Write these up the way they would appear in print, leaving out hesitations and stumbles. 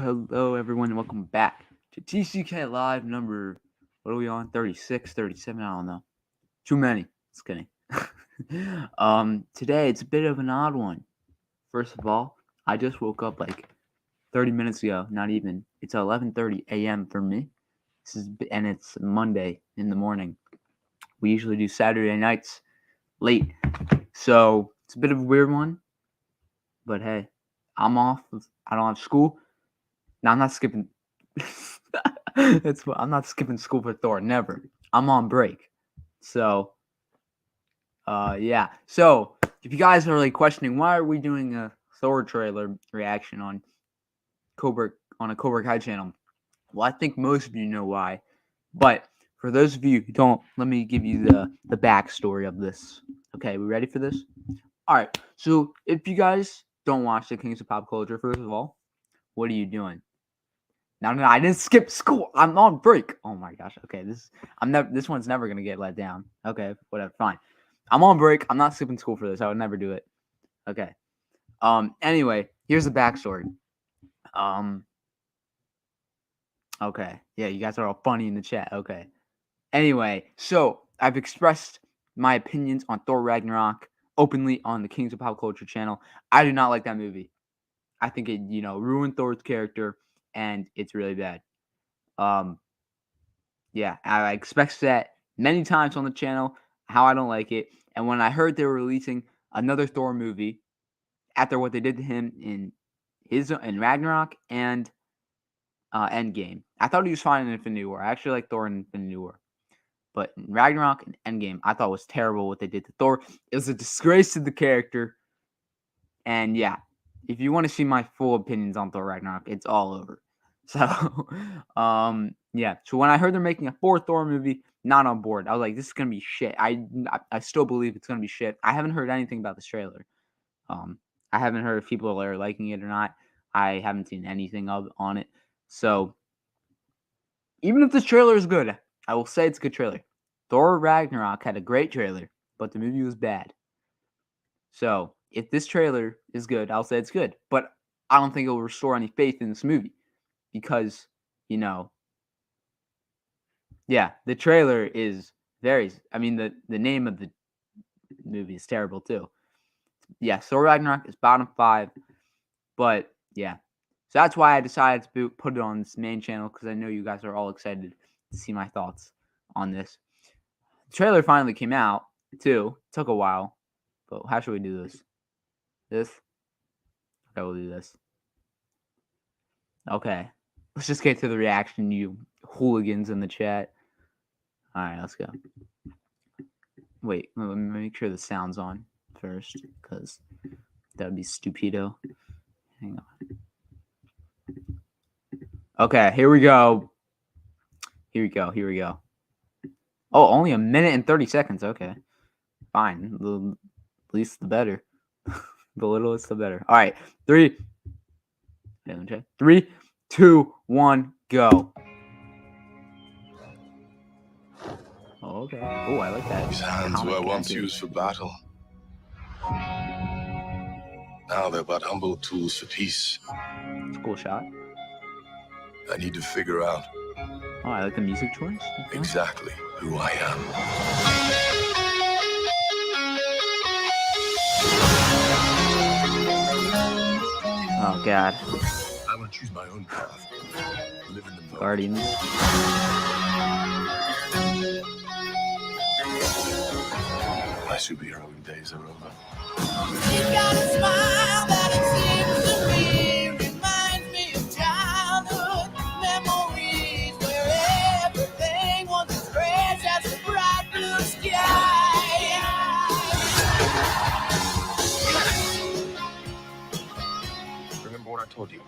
hello, everyone, and welcome back to TCK Live number, what are we on, 36, 37, I don't know. Too many, just kidding. Today, it's a bit of an odd one. First of all, I just woke up like 30 minutes ago, not even. It's 11:30 a.m. for me, and it's Monday in the morning. We usually do Saturday nights late, so it's a bit of a weird one, but hey, I'm off. I don't have school. Now, I'm not skipping. I'm not skipping school for Thor. Never. I'm on break. So, yeah. So, if you guys are like questioning why are we doing a Thor trailer reaction on a Cobra Kai channel, well, I think most of you know why. But for those of you who don't, let me give you the backstory of this. Okay, we ready for this? All right. So, if you guys don't watch the Kings of Pop Culture, first of all, what are you doing? No, I didn't skip school. I'm on break. Oh my gosh. Okay, this one's never gonna get let down. Okay, whatever, fine. I'm on break. I'm not skipping school for this. I would never do it. Okay. Anyway, here's the backstory. Okay. Yeah, you guys are all funny in the chat. Okay. Anyway, so I've expressed my opinions on Thor Ragnarok openly on the Kings of Pop Culture channel. I do not like that movie. I think it, ruined Thor's character, and it's really bad. Yeah, I expressed that many times on the channel, how I don't like it. And when I heard they were releasing another Thor movie after what they did to him in Ragnarok and Endgame, I thought he was fine in Infinity War. I actually like Thor in Infinity War. But in Ragnarok and Endgame, I thought was terrible what they did to Thor. It was a disgrace to the character. And yeah, if you want to see my full opinions on Thor Ragnarok, it's all over. So, yeah. So when I heard they're making a fourth Thor movie, not on board. I was like, this is gonna be shit. I still believe it's gonna be shit. I haven't heard anything about this trailer. I haven't heard if people are liking it or not. I haven't seen anything on it. So even if this trailer is good, I will say it's a good trailer. Thor Ragnarok had a great trailer, but the movie was bad. So if this trailer is good, I'll say it's good. But I don't think it will restore any faith in this movie. Because, yeah, the trailer is the name of the movie is terrible too. Yeah, Thor Ragnarok is bottom 5, but yeah. So that's why I decided to put it on this main channel, because I know you guys are all excited to see my thoughts on this. The trailer finally came out too. It took a while, but how should we do this? This? Okay, we'll do this. Okay. Let's just get to the reaction, you hooligans in the chat. All right, let's go. Wait, let me make sure the sound's on first, because that would be stupido. Hang on. Okay, here we go. Here we go. Oh, only a minute and 30 seconds. Okay. Fine. The least the better. The littlest the better. All right. 3, 2, 1, go. Okay. Oh, I like that. These hands were once used for battle. Now they're but humble tools for peace. Cool shot. I need to figure out. Oh, I like the music choice. Okay. Exactly who I am. Oh, God. I want to choose my own path. Live in the moment. Guardians. My superheroing days are over. You got a smile that it seems to me reminds me of childhood memories where everything was as fresh as the bright blue sky. Remember what I told you?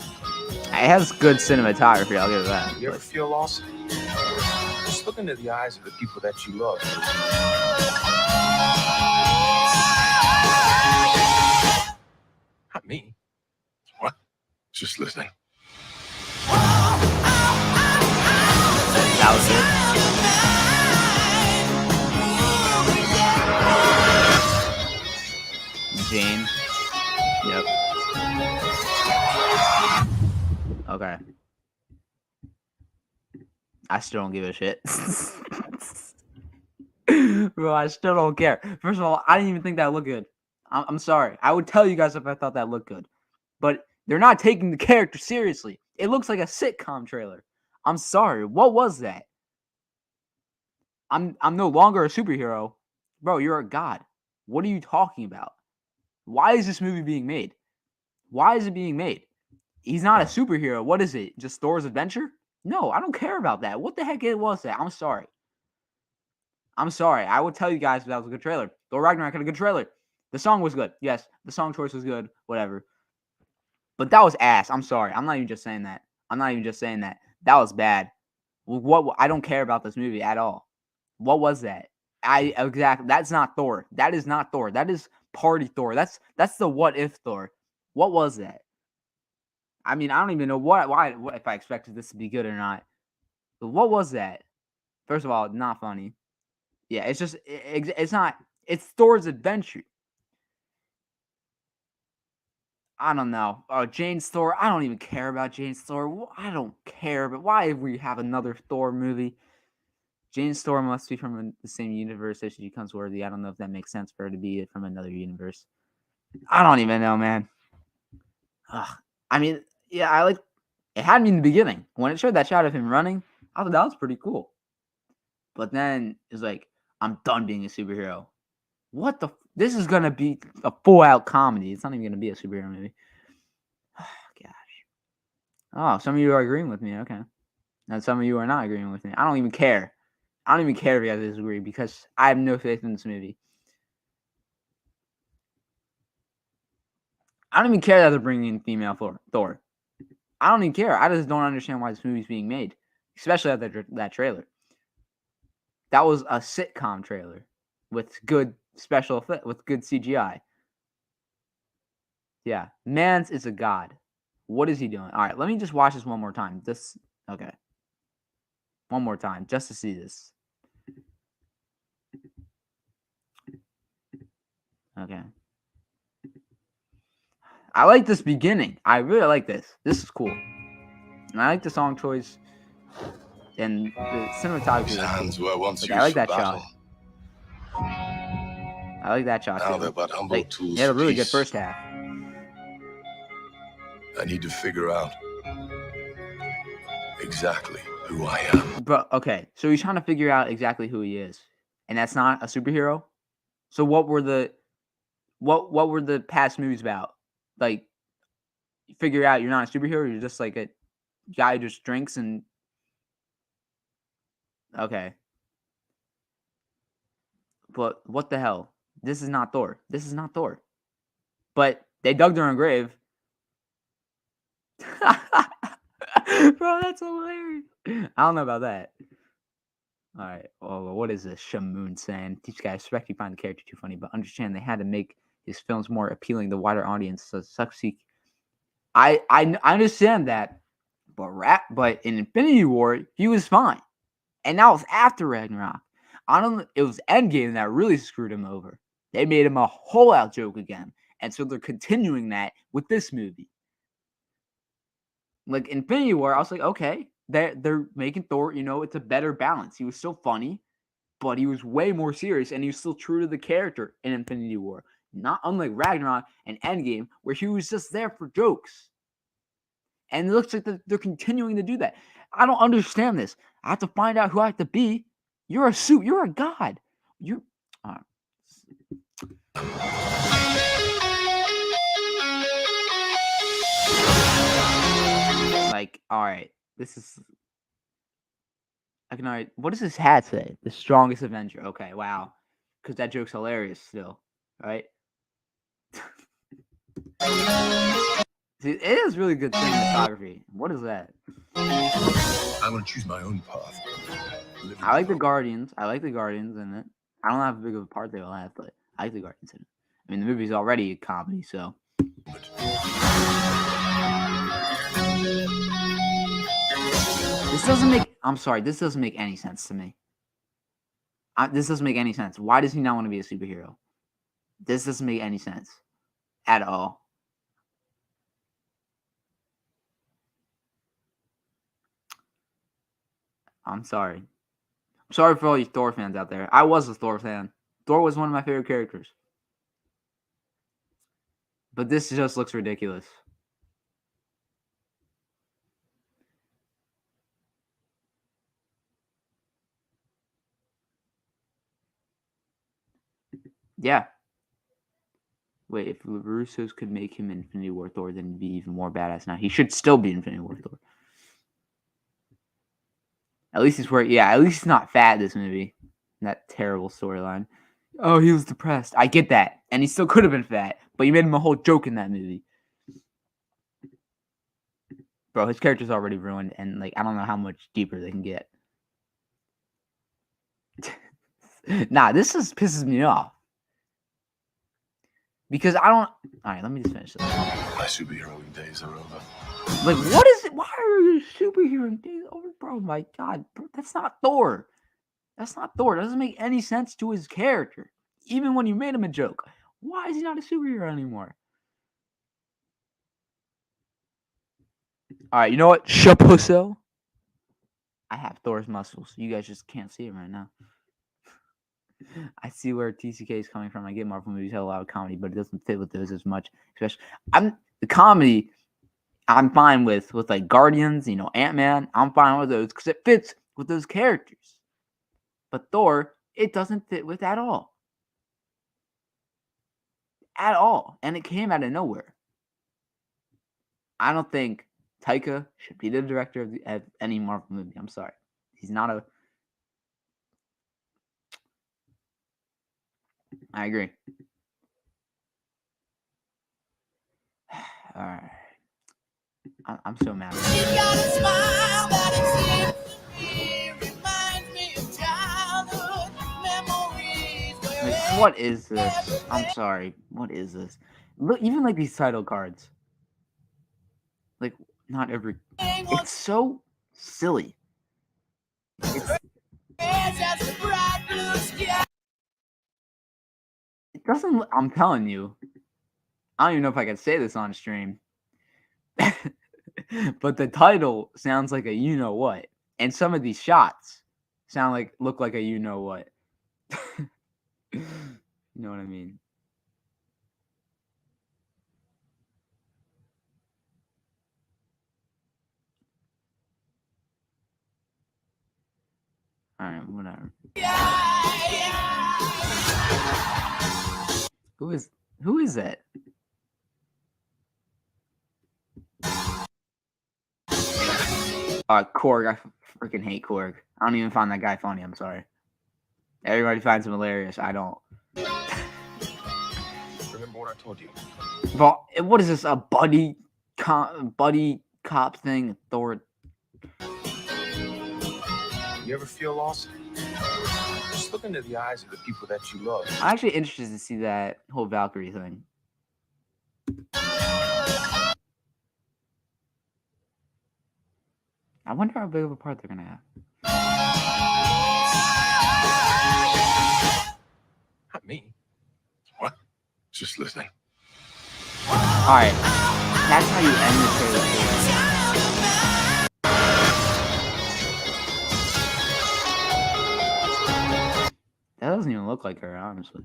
It has good cinematography, I'll give it that. You ever feel lost? Just look into the eyes of the people that you love. Not me. What? Just listening. That was it. Jane. Yep. Okay. I still don't give a shit. Bro, I still don't care. First of all, I didn't even think that looked good. I'm sorry. I would tell you guys if I thought that looked good. But they're not taking the character seriously. It looks like a sitcom trailer. I'm sorry. What was that? I'm no longer a superhero. Bro, you're a god. What are you talking about? Why is this movie being made? Why is it being made? He's not a superhero. What is it? Just Thor's adventure? No, I don't care about that. What the heck was that? I'm sorry. I'm sorry. I would tell you guys if that was a good trailer. Thor Ragnarok had a good trailer. The song was good. Yes, the song choice was good. Whatever. But that was ass. I'm sorry. I'm not even just saying that. That was bad. What? I don't care about this movie at all. What was that? Exactly. That's not Thor. That is not Thor. That is Party Thor. That's the what if Thor. What was that? I mean, I don't even know why if I expected this to be good or not. But what was that? First of all, not funny. Yeah, it's just it's not. It's Thor's adventure. I don't know. Oh, Jane's Thor. I don't even care about Jane's Thor. I don't care. But why we have another Thor movie? Jane's Thor must be from the same universe as she becomes worthy. I don't know if that makes sense for her to be from another universe. I don't even know, man. Ugh. I mean, yeah, I like. It had me in the beginning when it showed that shot of him running. I thought that was pretty cool. But then it's like, I'm done being a superhero. What the? This is gonna be a full-out comedy. It's not even gonna be a superhero movie. Oh, gosh. Oh, some of you are agreeing with me. Okay. And some of you are not agreeing with me. I don't even care. I don't even care if you guys disagree because I have no faith in this movie. I don't even care that they're bringing in female Thor. I don't even care. I just don't understand why this movie's being made, especially after that trailer. That was a sitcom trailer with good special effect, with good CGI. Yeah, Mans is a god. What is he doing? All right, let me just watch this one more time. Okay. One more time, just to see this. Okay. I like this beginning. I really like this. This is cool. And I like the song choice. And the cinematography These is hands cool. were once Like, used I like for that battle. shot. I like that shot Now too. they're but humble Like, tools they had a for really peace. good first half. I need to figure out exactly who I am. But okay, so he's trying to figure out exactly who he is, and that's not a superhero. So what were the past movies about? Like, figure out you're not a superhero. You're just like a guy who just drinks and okay. But what the hell? This is not Thor. This is not Thor. But they dug their own grave. Bro, that's hilarious. I don't know about that. All right. Oh, what is this? Shamoon saying, "Teach guys respect you find the character too funny, but understand they had to make his films more appealing to wider audience." So succeed. I understand that, but in Infinity War he was fine, and that was after Ragnarok. I don't. It was Endgame that really screwed him over. They made him a whole out joke again, and so they're continuing that with this movie. Like Infinity War, I was like, okay, they're making Thor. It's a better balance. He was still funny, but he was way more serious, and he was still true to the character in Infinity War. Not unlike Ragnarok and Endgame, where he was just there for jokes. And it looks like they're continuing to do that. I don't understand this. I have to find out who I have to be. You're a god. You. Like, all right, this is. I can already. What does his hat say? The strongest Avenger. Okay, wow, because that joke's hilarious still, right? See, it is really good cinematography. What is that? I'm gonna choose my own path. I like the Guardians. I like the Guardians in it. I don't know how big of a part they will have, but I like the Guardians in it. I mean, the movie's already a comedy, so. This doesn't make. I'm sorry. This doesn't make any sense to me. This doesn't make any sense. Why does he not want to be a superhero? This doesn't make any sense at all. I'm sorry. I'm sorry for all you Thor fans out there. I was a Thor fan. Thor was one of my favorite characters. But this just looks ridiculous. Yeah. Wait, if the Russos could make him Infinity War Thor, then he'd be even more badass now. He should still be Infinity War Thor. At least he's at least he's not fat this movie. That terrible storyline. Oh, he was depressed. I get that. And he still could have been fat, but you made him a whole joke in that movie. Bro, his character's already ruined, and like I don't know how much deeper they can get. Nah, this just pisses me off. Because I don't. Alright, let me just finish this. My superheroing days are over. Like, what is it? Why are you superhero days over? Bro, my God. Bro, that's not Thor. That's not Thor. It doesn't make any sense to his character. Even when you made him a joke. Why is he not a superhero anymore? Alright, you know what? Chapusso. I have Thor's muscles. You guys just can't see it right now. I see where TCK is coming from. I get Marvel movies have a lot of comedy, but it doesn't fit with those as much. Especially, the comedy I'm fine with like Guardians, Ant-Man. I'm fine with those because it fits with those characters. But Thor, it doesn't fit with at all. At all. And it came out of nowhere. I don't think Taika should be the director of any Marvel movie. I'm sorry. He's not a... I agree. All right. I'm so mad. She's got a smile that it seems to me reminds me of childhood memories. Like, what is this? I'm sorry. What is this? Look, even like these title cards. Like, not every... It's so silly. It doesn't... I'm telling you. I don't even know if I can say this on stream. But the title sounds like a you-know-what. And some of these shots look like a you-know-what. You know what I mean? Alright, whatever. Who is that? Korg. I freaking hate Korg. I don't even find that guy funny. I'm sorry. Everybody finds him hilarious. I don't. Remember what I told you? But what is this? A buddy cop thing? Thor. You ever feel lost? Just look into the eyes of the people that you love. I'm actually interested to see that whole Valkyrie thing. I wonder how big of a part they're gonna have. Not me. What? Just listening. Alright. That's how you end the trailer. That doesn't even look like her, honestly.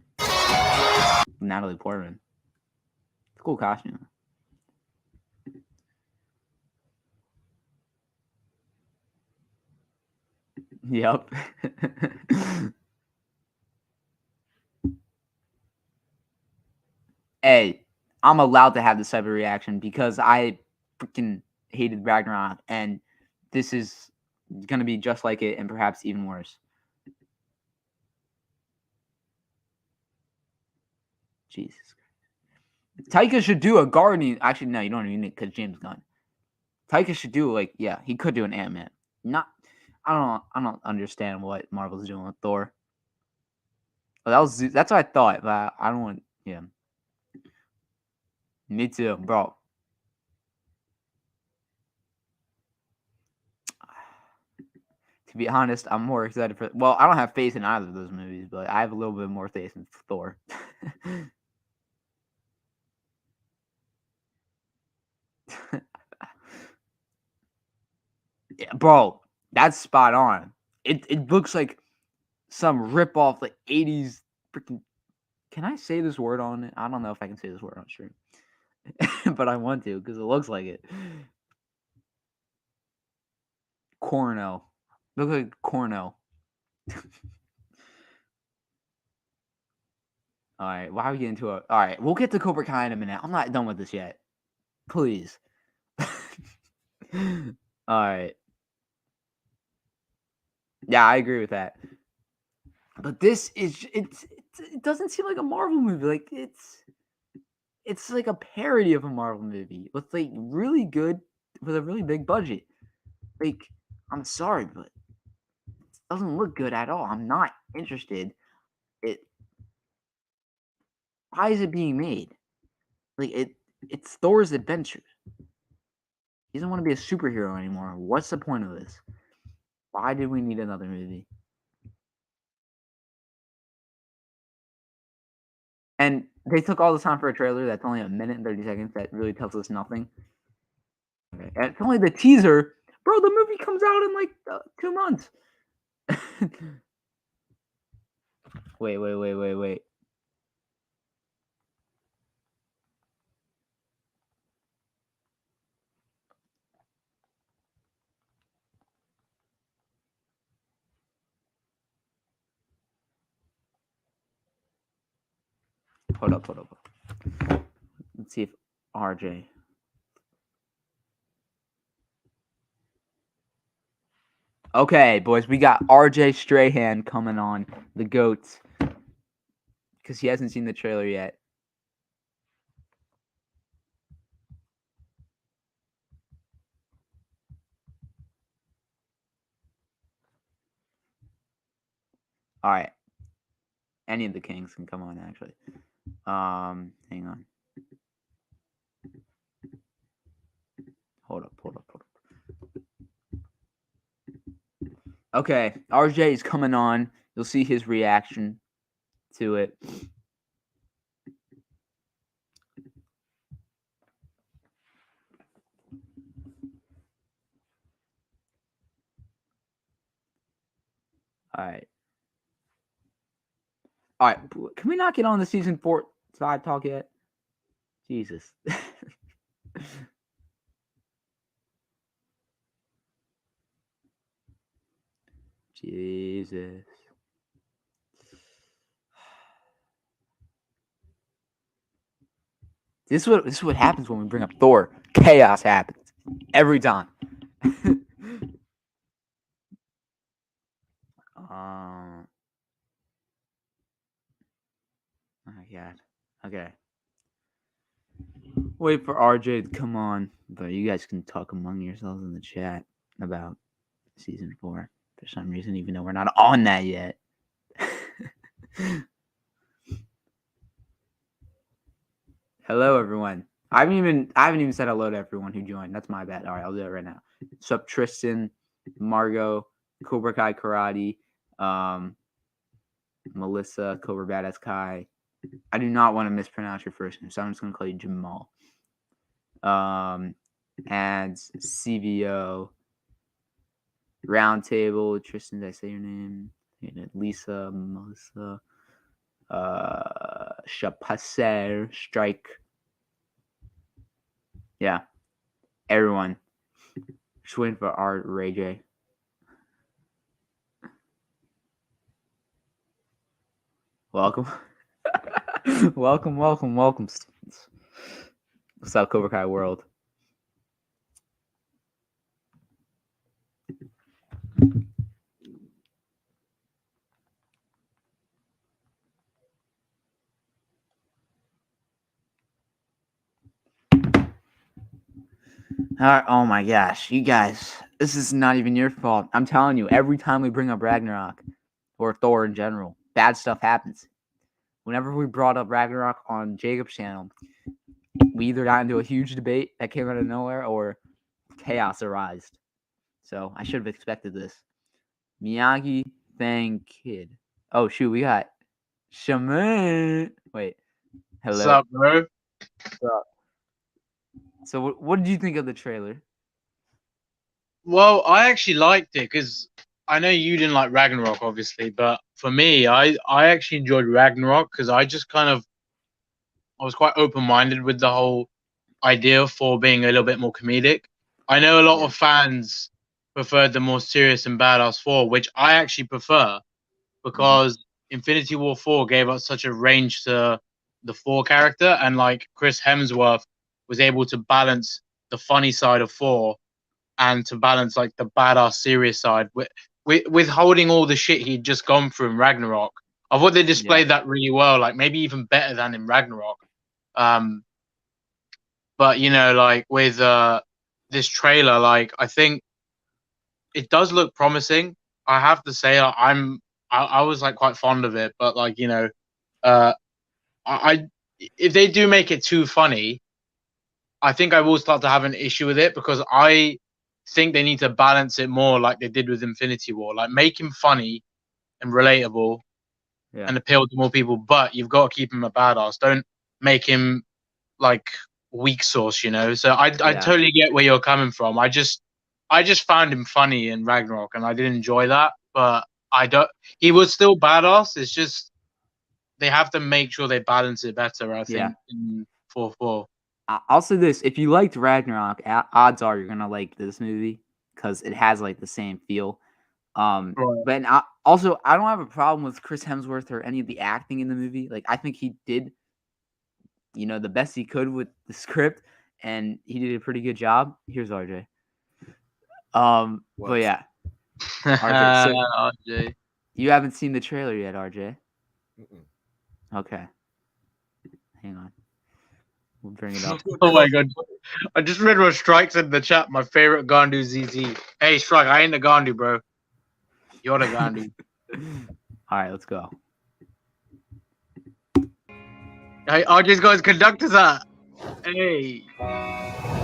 Natalie Portman. It's a cool costume. Yep. Hey, I'm allowed to have this type of reaction because I freaking hated Ragnarok, and this is gonna be just like it, and perhaps even worse. Jesus Christ. Taika should do a Guardian. Actually, no, you don't even need it because James Gunn. Taika should do he could do an Ant-Man. I don't understand what Marvel's doing with Thor. Well, that's what I thought, but I don't want. Yeah. Me too, bro. To be honest, I'm more excited for. Well, I don't have faith in either of those movies, but I have a little bit more faith in Thor. Yeah, bro. That's spot on. It looks like some rip off like 80s freaking. Can I say this word on it? I don't know if I can say this word on stream, but I want to because it looks like it. Corno. Look like Corno. All right, why are we getting to it? All right, we'll get to Cobra Kai in a minute. I'm not done with this yet. Please. All right. Yeah, I agree with that. But this is it doesn't seem like a Marvel movie. Like it's like a parody of a Marvel movie with like really good with a really big budget. Like I'm sorry, but it doesn't look good at all. I'm not interested. Why is it being made? Like it's Thor's adventure. He doesn't want to be a superhero anymore. What's the point of this? Why did we need another movie? And they took all the time for a trailer that's only a minute and 30 seconds that really tells us nothing. Okay. And it's only the teaser. Bro, the movie comes out in like 2 months. Wait. Hold up. Let's see if RJ. Okay, boys, we got RJ Strahan coming on, the GOAT, because he hasn't seen the trailer yet. All right. Any of the Kings can come on, actually. Hang on. Hold up. Okay, RJ is coming on. You'll see his reaction to it. All right. Can we not get on the season 4 side talk yet? Jesus. Jesus. This is what happens when we bring up Thor. Chaos happens every time. Oh my god. Okay. Wait for RJ to come on, but you guys can talk among yourselves in the chat about season 4 for some reason, even though we're not on that yet. Hello, everyone. I haven't even said hello to everyone who joined. That's my bad. All right, I'll do it right now. Sup, Tristan, Margot, Cobra Kai Karate, Melissa, Cobra Badass Kai. I do not want to mispronounce your first name, so I'm just gonna call you Jamal. And CVO, Roundtable, Tristan, did I say your name? Lisa, Melissa, Chapaser, Strike. Yeah, everyone. Just waiting for Art Ray J. Welcome. welcome, students. What's up, Cobra Kai World? Oh my gosh, you guys, this is not even your fault. I'm telling you, every time we bring up Ragnarok or Thor in general, bad stuff happens. Whenever we brought up Ragnarok on Jacob's channel, we either got into a huge debate that came out of nowhere or chaos arose. So I should have expected this. Miyagi, Fang, Kid. Oh shoot, we got Shaman. Wait, hello. What's up, bro? So what did you think of the trailer? Well, I actually liked it because I know you didn't like Ragnarok, obviously, but for me, I actually enjoyed Ragnarok because I was quite open-minded with the whole idea of Thor being a little bit more comedic. I know a lot Yeah. of fans preferred the more serious and badass Thor, which I actually prefer because Infinity War 4 gave us such a range to the Thor character, and like Chris Hemsworth was able to balance the funny side of Thor and to balance like the badass serious side with holding all the shit he'd just gone through in Ragnarok. I thought they displayed that really well, like maybe even better than in Ragnarok. But you know, like with this trailer, like I think it does look promising. I have to say, I was like quite fond of it, but like you know, uh, I if they do make it too funny, I think I will start to have an issue with it because I think they need to balance it more like they did with Infinity War, like make him funny and relatable Yeah. and appeal to more people, but you've got to keep him a badass. Don't make him like weak sauce, you know. So I Yeah. totally get where you're coming from. I just found him funny in Ragnarok, and I did enjoy that. But I don't. He was still badass. It's just they have to make sure they balance it better. I think in 4-4. I'll say this: if you liked Ragnarok, odds are you're gonna like this movie because it has like the same feel. Right. But also, I don't have a problem with Chris Hemsworth or any of the acting in the movie. Like, I think he did, the best he could with the script, and he did a pretty good job. Here's RJ. But yeah, RJ. So RJ. you haven't seen the trailer yet, RJ? Mm-mm. Okay. Hang on. We'll bring it up. Oh my god! I just read what Strike's in the chat. My favorite Gandu ZZ. Hey Strike, I ain't the Gandu, bro. You're the Gandu. All right, let's go. Hey, RJ's got his conductor's hat. Hey.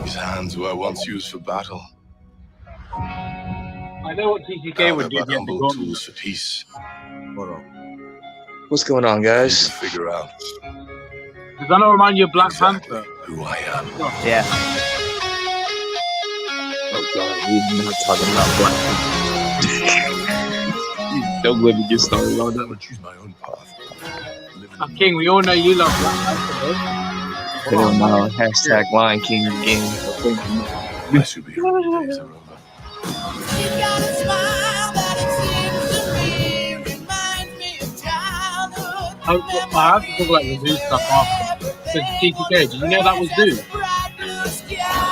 These hands were once used for battle. I know what TCK Now would they're do. but humble tools for peace. Hold on. What's going on, Easy guys? to figure out Does that not remind you of Black exactly Panther? who I am. Yeah. Oh god, we're not talking about Black Panther. Don't let me get started on I that. would choose my own path. Living in King, we all know you love Black Panther, Hell no, hashtag Lion King game. my superhero days are over. You got a smile that it seems to me reminds me of childhood. I have to talk about the new stuff after. Because TCK, did you know that was new?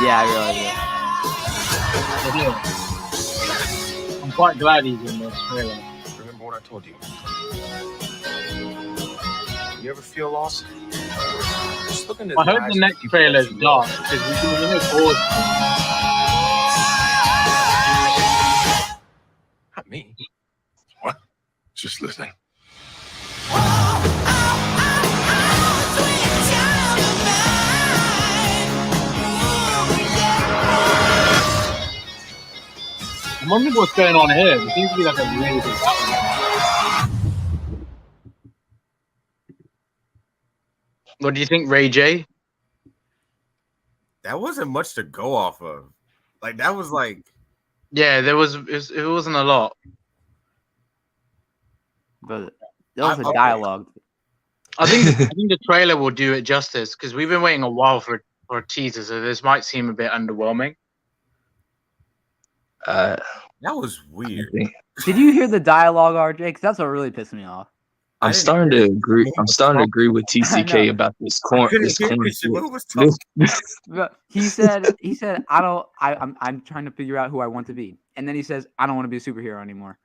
Yeah, I realize it. I'm quite glad he's in this trailer. Remember what I told you? You ever feel lost? Just look into I the hope eyes the of next people trailer is that you love. dark because we've been bored. Not me. What? Just listen. I'm wondering what's going on here. There seems to be like a really big battle. What do you think, Ray J? That wasn't much to go off of. Like that was like Yeah, it wasn't a lot. But there was a okay. dialogue. I think the trailer will do it justice because we've been waiting a while for a teaser, so this might seem a bit underwhelming. that was weird. Did you hear the dialogue, RJ? Because that's what really pissed me off. I'm starting to agree. I'm starting to agree with TCK about this corn. Couldn't This hear corn. what Shimon was talking. But he said, I'm trying to figure out who I want to be. And then he says, I don't want to be a superhero anymore.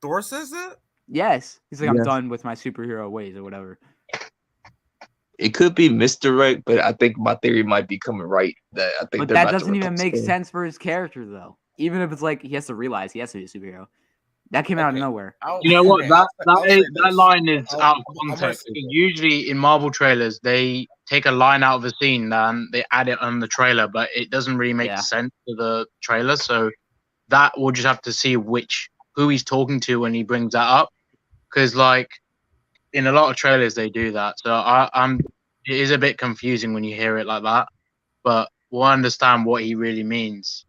Thor says that? Yes. He's like, I'm Yes. done with my superhero ways or whatever. It could be misdirect, but I think my theory might be coming right. That I think But they're that about to doesn't even replace make Thor. sense for his character, though. Even if it's like he has to realize he has to be a superhero. That came out of Okay. nowhere. You know what? Okay, That I'll say that this. line is I'll- out of I'm gonna context. say this. Usually in Marvel trailers, they take a line out of a scene and they add it on the trailer, but it doesn't really make Yeah. sense to the trailer. So that we'll just have to see who he's talking to when he brings that up, because like in a lot of trailers they do that. So it is a bit confusing when you hear it like that, but we'll understand what he really means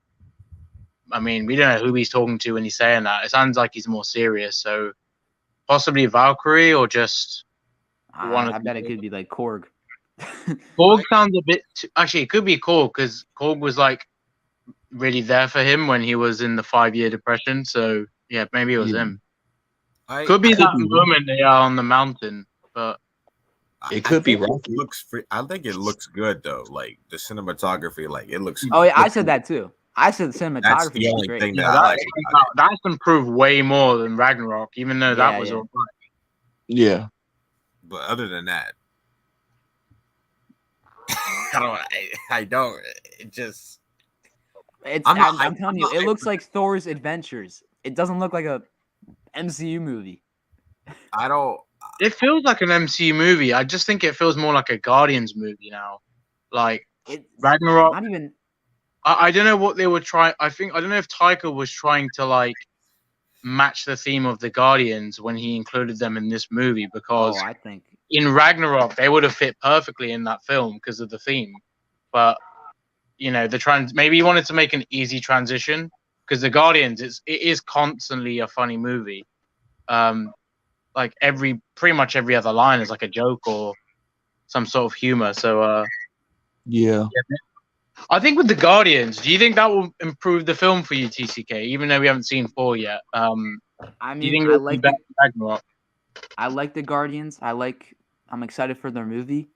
I mean, we don't know who he's talking to when he's saying that. It sounds like he's more serious. So possibly Valkyrie or just one of I bet it could be like Korg. Korg sounds a bit. Actually, it could be Korg because Korg was like really there for him when he was in the 5-year depression. So yeah, maybe it was him. Could be that moment they are on the mountain, but it could be Rocky. Rocky. I think it looks good though. Like the cinematography, like it looks. Oh yeah, I said that too. I said the cinematography That's the is only great. thing yeah, that I like about it. that's improved way more than Ragnarok, even though that Yeah, was yeah. all right. Yeah. But other than that, I don't. It just. I'm telling you, it looks like Thor's Adventures. It doesn't look like a MCU movie. I don't. It feels like an MCU movie. I just think it feels more like a Guardians movie now. Like It's Ragnarok. not even. I don't know what they were trying. I don't know if Taika was trying to like match the theme of the Guardians when he included them in this movie, because Oh, I think. in Ragnarok they would have fit perfectly in that film because of the theme. But you know, maybe he wanted to make an easy transition because the Guardians it is constantly a funny movie. Like pretty much every other line is like a joke or some sort of humor. So Yeah. I think with the Guardians, do you think that will improve the film for you, TCK? Even though we haven't seen 4 yet, I do you mean, think I it'll be like better than Ragnarok? I like the Guardians. I'm excited for their movie,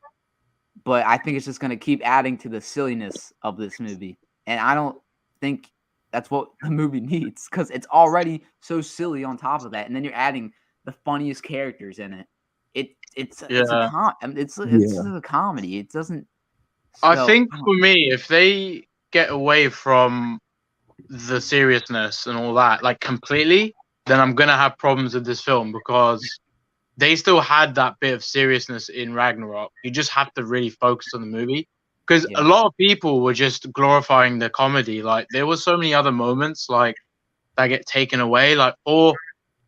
but I think it's just gonna keep adding to the silliness of this movie, and I don't think that's what the movie needs because it's already so silly on top of that, and then you're adding the funniest characters in it. It's a Yeah. it's Yeah. a comedy. It doesn't. I So, think I don't- for me, if they get away from the seriousness and all that, like completely, then I'm gonna have problems with this film because they still had that bit of seriousness in Ragnarok. You just have to really focus on the movie because Yeah. a lot of people were just glorifying the comedy. Like there were so many other moments like that get taken away, like or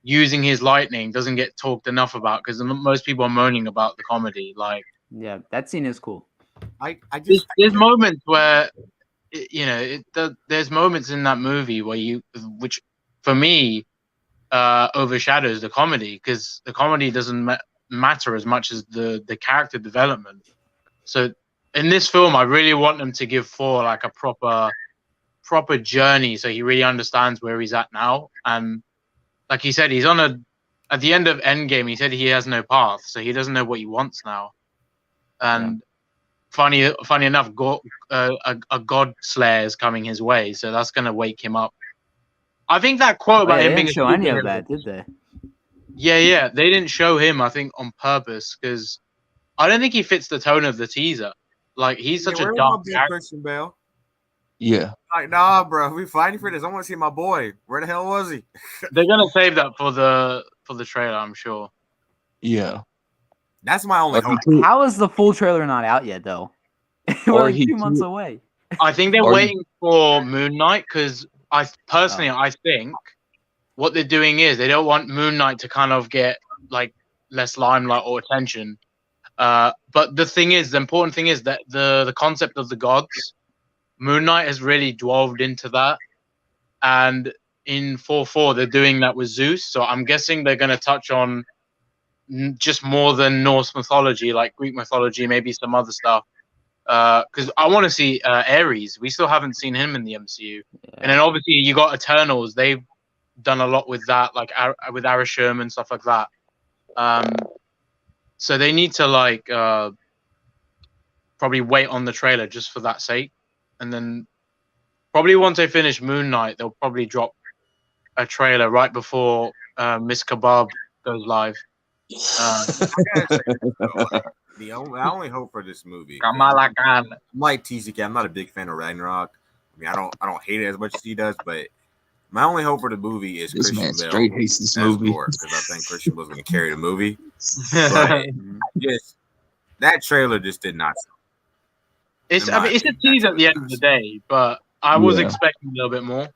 using his lightning doesn't get talked enough about because most people are moaning about the comedy. Like yeah, that scene is cool. I just. there's moments where there's moments in that movie which for me overshadows the comedy because the comedy doesn't matter as much as the character development. So in this film, I really want them to give Thor like a proper journey, so he really understands where he's at now. And like he said, he's at the end of Endgame. He said he has no path, so he doesn't know what he wants now. And funny enough, a god slayer is coming his way, so that's gonna wake him up. I think that quote about They him being didn't a show any of superhero- that, did they? Yeah, they didn't show him. I think on purpose because I don't think he fits the tone of the teaser. Like he's such a Where was dark my boy character. Christian Bale? Yeah. Like, nah, bro, we fighting for this. I want to see my boy. Where the hell was he? They're gonna save that for the trailer, I'm sure. Yeah. That's my only Or hope. he could- How is the full trailer not out yet, though? We're Or like he 2 months could- away. I think they're Or- waiting for Moon Knight because I think what they're doing is they don't want Moon Knight to kind of get like less limelight or attention. But the important thing is that the concept of the gods, Moon Knight has really delved into that, and in 4-4 they're doing that with Zeus. So I'm guessing they're going to touch on just more than Norse mythology, like Greek mythology, maybe some other stuff. Because I want to see Ares. We still haven't seen him in the MCU. And then obviously you got Eternals. They've done a lot with that, like with Arisham and stuff like that. So they need to like probably wait on the trailer just for that sake, and then probably once they finish Moon Knight, they'll probably drop a trailer right before Miss Kebab goes live. I gotta say this, though, like, I only hope for this movie. Kamala Khan. I'm like TCK. I'm not a big fan of Ragnarok. I mean, I don't hate it as much as he does, but my only hope for the movie is This Christian man Bale straight hates this as movie. Thor, because I think Christian Bale's going to carry the movie. But just that trailer just did not. It's In I my mean it's a opinion, tease that's at the end of the day, but I was Yeah. expecting a little bit more.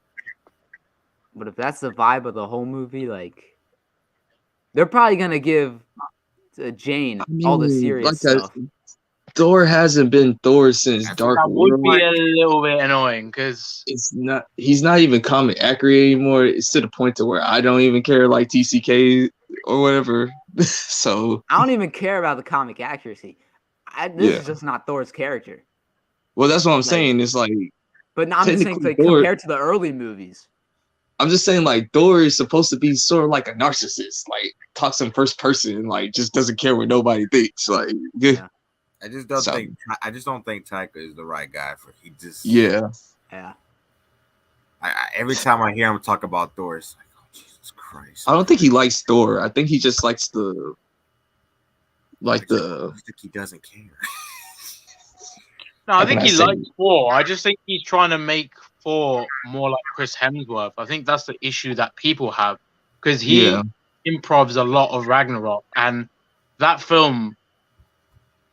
But if that's the vibe of the whole movie, like they're probably gonna give Jane all the serious like stuff. Thor hasn't been Thor since That's Dark That would World. be a little bit annoying because It's not. He's not even comic accurate anymore. It's to the point to where I don't even care like TCK or whatever. So I don't even care about the comic accuracy. This yeah. is just not Thor's character. Well, that's what I'm Like, saying. It's like but I'm just saying, technically like, Thor. compared to the early movies. I'm just saying like Thor is supposed to be sort of like a narcissist, like talks in first person, like just doesn't care what nobody thinks. Like Yeah. I just don't So- think. I just don't think Taika is the right guy for. He just. yeah. Yeah. Every time I hear him talk about Thor, it's like, oh Jesus Christ. I don't think he likes Thor. I think he just likes the I think he doesn't care. no, How I think can I he say- likes Thor. I just think he's trying to make Thor more like Chris Hemsworth. I think that's the issue that people have because he Yeah. improvs a lot of Ragnarok, and that film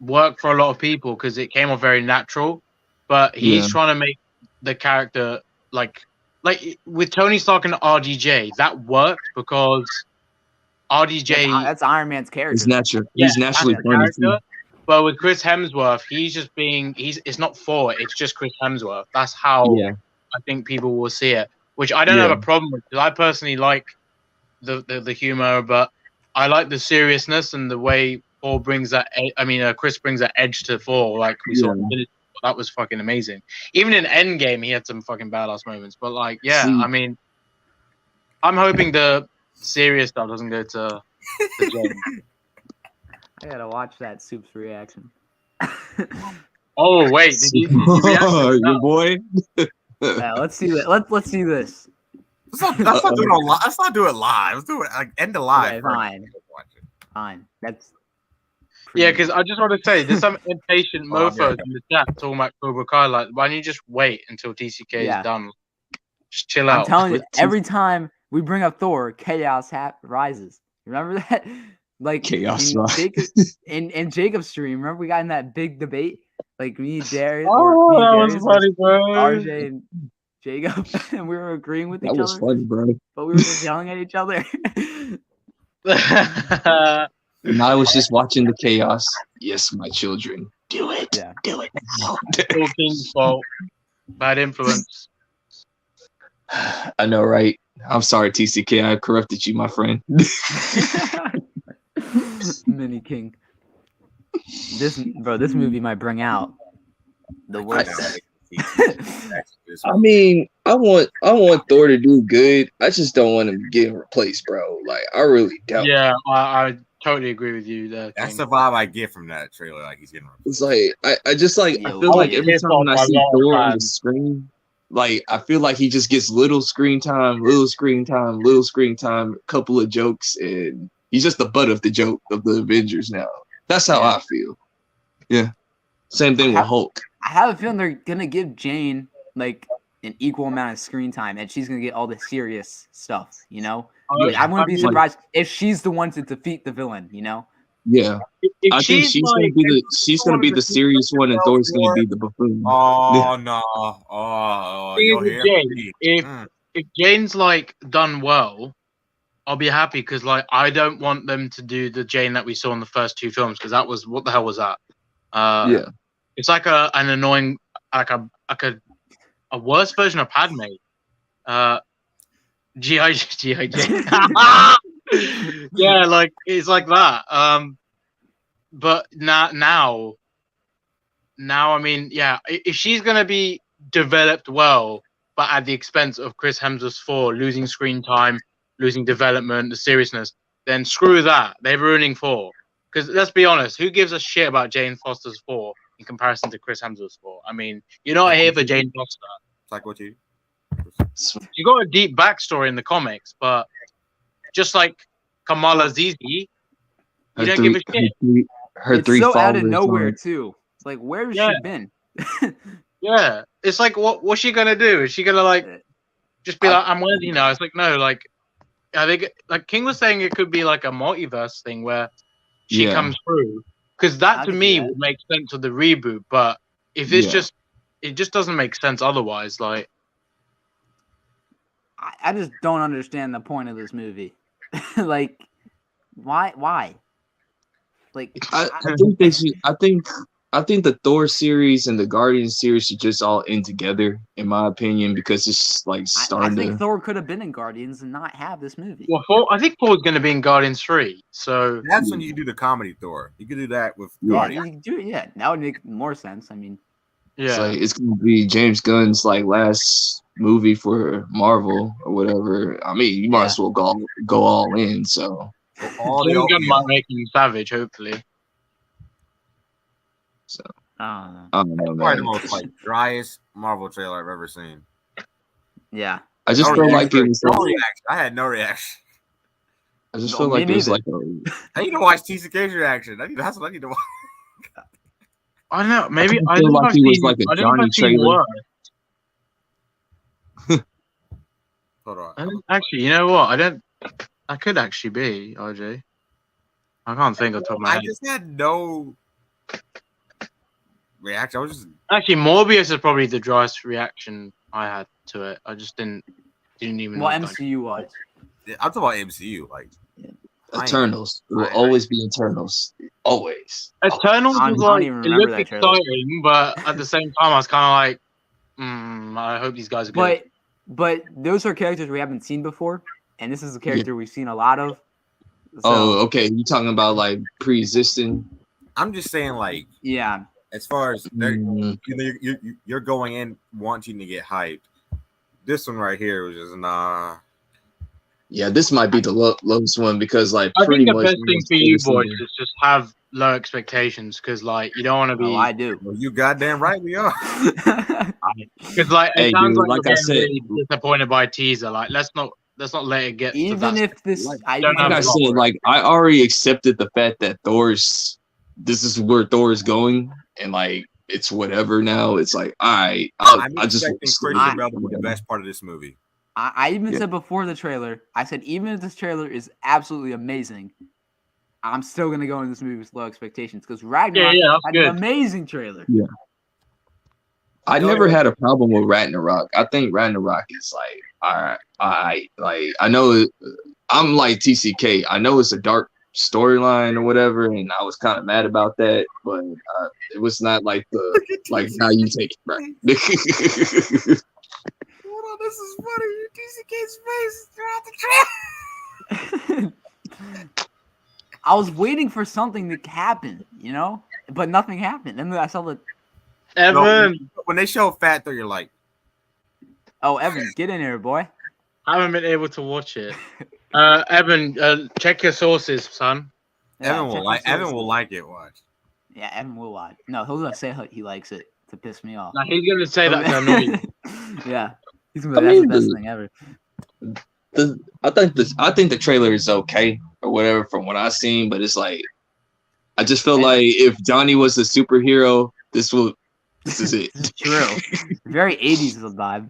worked for a lot of people because it came off very natural. But he's Yeah. trying to make the character like with Tony Stark and RDJ. That worked because RDJ That's Iron Man's character. He's natural. Yeah, He's naturally that's the funny too. character. But with Chris Hemsworth, he's just it's not Thor, it's just Chris Hemsworth. That's how Yeah. I think people will see it, which I don't have Yeah. a problem with because I personally like the humor, but I like the seriousness and the way Thor brings that. Chris brings that edge to Thor, like we saw. Yeah. That was fucking amazing. Even in Endgame, he had some fucking badass moments. But like, yeah, See- I mean, I'm hoping the serious stuff doesn't go to James. I gotta watch that Soup's reaction. Oh wait, did you react to Your boy. Yeah, let's see that. Let's see this. Let's not do it on live. Let's not do it live. Let's do it like end the live. Okay, first. fine. Fine. That's Yeah, because I just want to say there's some impatient Oh, mofos yeah. in the chat talking about Cobra Kai. Like, why don't you just wait until TCK Yeah. is done? Just chill I'm out. telling you, With every time we bring up Thor, chaos rises. Remember that? Like Chaos in, rises. Jacob, in Jacob's stream. Remember we got in that big debate, like me and Darius, Oh, or me and that was Darius funny, bro. RJ and Jacob, and we were agreeing with That each was other, funny, bro. but we were just yelling at each other. And I was just watching the chaos. Yes, my children. Do it. Yeah. Do it now. All King's fault. Bad influence. I know, right? I'm sorry, TCK. I corrupted you, my friend. Mini King. This movie might bring out the worst. I mean, I want Thor to do good. I just don't want him getting replaced, bro. Like, I really don't. Yeah, I totally agree with you there. That's King. the vibe I get from that trailer. Like he's getting. It's like I just like I Yo, feel like yeah. every Pissed time off I by see a lot of Thor on the fans. screen, like I feel like he just gets little screen time, little screen time, little screen time, a couple of jokes, and he's just the butt of the joke of the Avengers now. That's how Yeah. I feel. Yeah. Same thing with Hulk. I have a feeling they're gonna give Jane like an equal amount of screen time, and she's gonna get all the serious stuff. You know, like, I wouldn't be surprised if she's the one to defeat the villain. You know, Yeah. If I think she's like- gonna be the serious one, and Thor's gonna be the buffoon. Oh no! Oh, Thing you're is here. with Jane, if Jane's like done well, I'll be happy because like I don't want them to do the Jane that we saw in the first two films because that was what the hell was that? Yeah. It's like an annoying like a worse version of Padme. G.I. Jane. Yeah, like it's like that. But now, I mean, yeah, if she's gonna be developed well, but at the expense of Chris Hemsworth's Thor losing screen time, losing development, the seriousness, then screw that. They're ruining Thor. Because let's be honest, who gives a shit about Jane Foster's Thor in comparison to Chris Hemsworth's Thor? I mean, you're not here for Jane Foster. It's like what you. You got a deep backstory in the comics, but just like Kamala Zizi, you don't give a shit. Her it's three so out of followers nowhere on- too. It's like, where has Yeah. she been? Yeah, it's like what's she gonna do? Is she gonna like just be like I'm worthy now? It's like no, like I think like King was saying it could be like a multiverse thing where she Yeah. comes through because that I to could me see that. would make sense of the reboot. But if it's Yeah. it just doesn't make sense otherwise. Like I just don't understand the point of this movie. Like, why? Like, I think they should. I think I think the Thor series and the Guardians series should just all end together, in my opinion, because it's like I starting think to. Thor could have been in Guardians and not have this movie. Well, I think Thor's going to be in Guardians 3. So That's when you do the comedy Thor. You could do that with Yeah. Guardians. You can do it. Yeah, that would make more sense. I mean, It's yeah, like it's gonna be James Gunn's like last movie for Marvel or whatever. I mean, you might as well go all in. So All the James Gunn OVO. might make him savage. Hopefully, I don't know. I don't know, Probably the man. most like driest Marvel trailer I've ever seen. Yeah. I just No feel like it reaction. was. No Like, reaction. I had no reaction. I just No, feel me like it was neither. like a. I need to watch TCK's reaction. That's what I need to watch. I don't know. Maybe I I feel don't know like if I've he was seen. like a I don't know if Johnny I've seen trailer. worse. Hold on. Actually, you know what? I don't. That could actually be RJ. I can't think off the top of my I head. just had no reaction. I was just Actually, Morbius is probably the driest reaction I had to it. I just didn't even. Well, like, MCU was. I'm talking about MCU. Like I ain't- Eternals. It will I- always be Eternals. Always. Eternals I was don't like even it remember looked that trailer. exciting, but at the same time, I was kind of like, I hope these guys are good. But those are characters we haven't seen before, and this is a character we've seen a lot of. So, Oh, okay. You talking about like pre-existing? I'm just saying, like, yeah. as far as Mm, you're going in wanting to get hyped. This one right here was just nah. yeah, this might be the lowest one because like I pretty think the much. best thing for you boys everything- is just have low expectations because like you don't want to be Oh, I do. Well, you goddamn right we are. because like Hey, it sounds dude, like like I you're said- getting really disappointed by a teaser. Like let's not let it get to Even that. if this, Like- I don't even Like I know. if- said, like I already accepted the fact that this is where Thor is going, and like it's whatever now. It's like I I'm just expecting Christian Bale to be the best part of this movie. I even Yeah. said before the trailer, I said even if this trailer is absolutely amazing, I'm still gonna go in this movie with low expectations because Ragnarok Yeah, that's had good. an amazing trailer. I No, never yeah. had a problem with Ragnarok. I think Ragnarok is like I know I'm like TCK. I know it's a dark storyline or whatever, and I was kind of mad about that, but it was not like the like how you take it, right? Hold on, this is funny. TCK's face throughout the trailer. I was waiting for something to happen, you know, but nothing happened. And then I saw the Evan, When they show Fat Thor, you're like, Evan, get in here, boy. I haven't been able to watch it. Evan, check your sources, son. Yeah, Evan will check like your Evan will sources. like it. Watch. Yeah, Evan will lie. No, he'll gonna say he likes it to piss me off. Now he's gonna say that to annoy you. Yeah, he's gonna be I that's mean, the best the- thing ever. I think the trailer is okay or whatever from what I've seen, but it's like I just feel like if Johnny was a superhero, this is it. This is true. Very 80s of the vibe.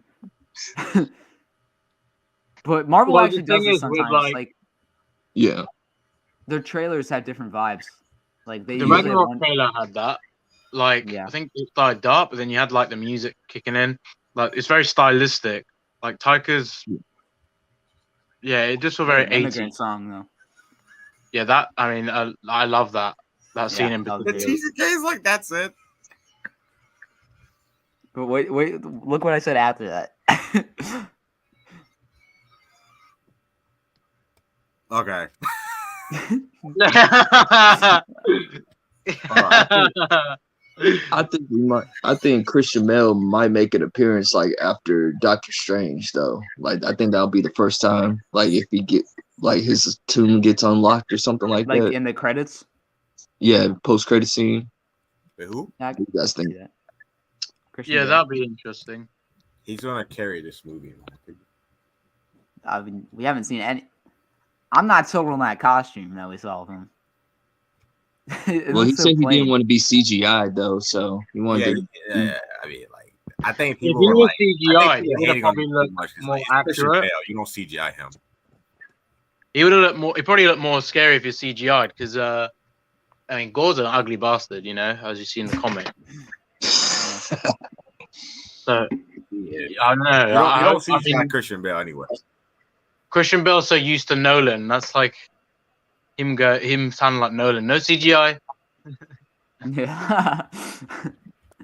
But Marvel Well, actually the does thing this is with, sometimes. like- Like Yeah. their trailers have different vibes. Like they The usually have Ragnarok one. trailer had that. Like Yeah. I think it started dark, but then you had like the music kicking in. Like it's very stylistic. Like Taika's. Yeah, it just felt very An immigrant 80s. song though. Yeah, that I mean, I love that scene in that was The particular. great. TCK's like, that's it. But wait, look what I said after that. Okay. I think Christian Bale might make an appearance like after Doctor Strange though. Like I think that'll be the first time. Like if he get like his tomb gets unlocked or something like Like that. in the credits. Yeah, post credit scene. Wait, who? Yeah, I What do you guys think? see that. Christian Yeah, Bale. that'd be interesting. He's gonna carry this movie. I mean, we haven't seen any. I'm not sold on that costume that we saw of him. It Well, he looks so said he plain. didn't want to be CGI though, so he wanted Yeah, to. yeah, I mean, like, I think If people he were was like, CGI, I he think would have people are probably hating on him looked too much. It's more like, it's Christian accurate. Bale. You don't CGI him. He would have looked more. He probably looked more scary if he's CGI'd because I mean, Gore's an ugly bastard, you know, as you see in the comic. So I don't know. You don't I CGI mean, Christian Bale anyway. Christian Bale's so used to Nolan. That's like him sounding like Nolan. No CGI. Yeah.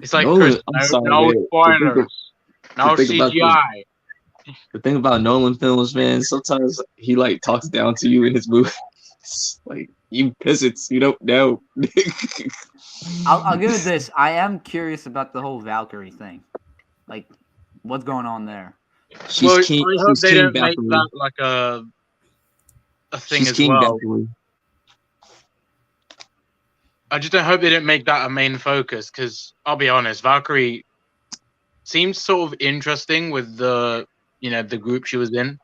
It's like Nolan, Chris, I'm no, sorry, no man. spoilers, no the thing about CGI. The thing about Nolan films, man, sometimes he like talks down to you in his movies. Like, you peasants, you don't know. I'll give it this. I am curious about the whole Valkyrie thing. Like, what's going on there? Well, King. I hope She's they King don't make Valkyrie. that like a thing She's as King well. Valkyrie. I just don't hope they didn't make that a main focus because I'll be honest, Valkyrie seems sort of interesting with the the group she was in,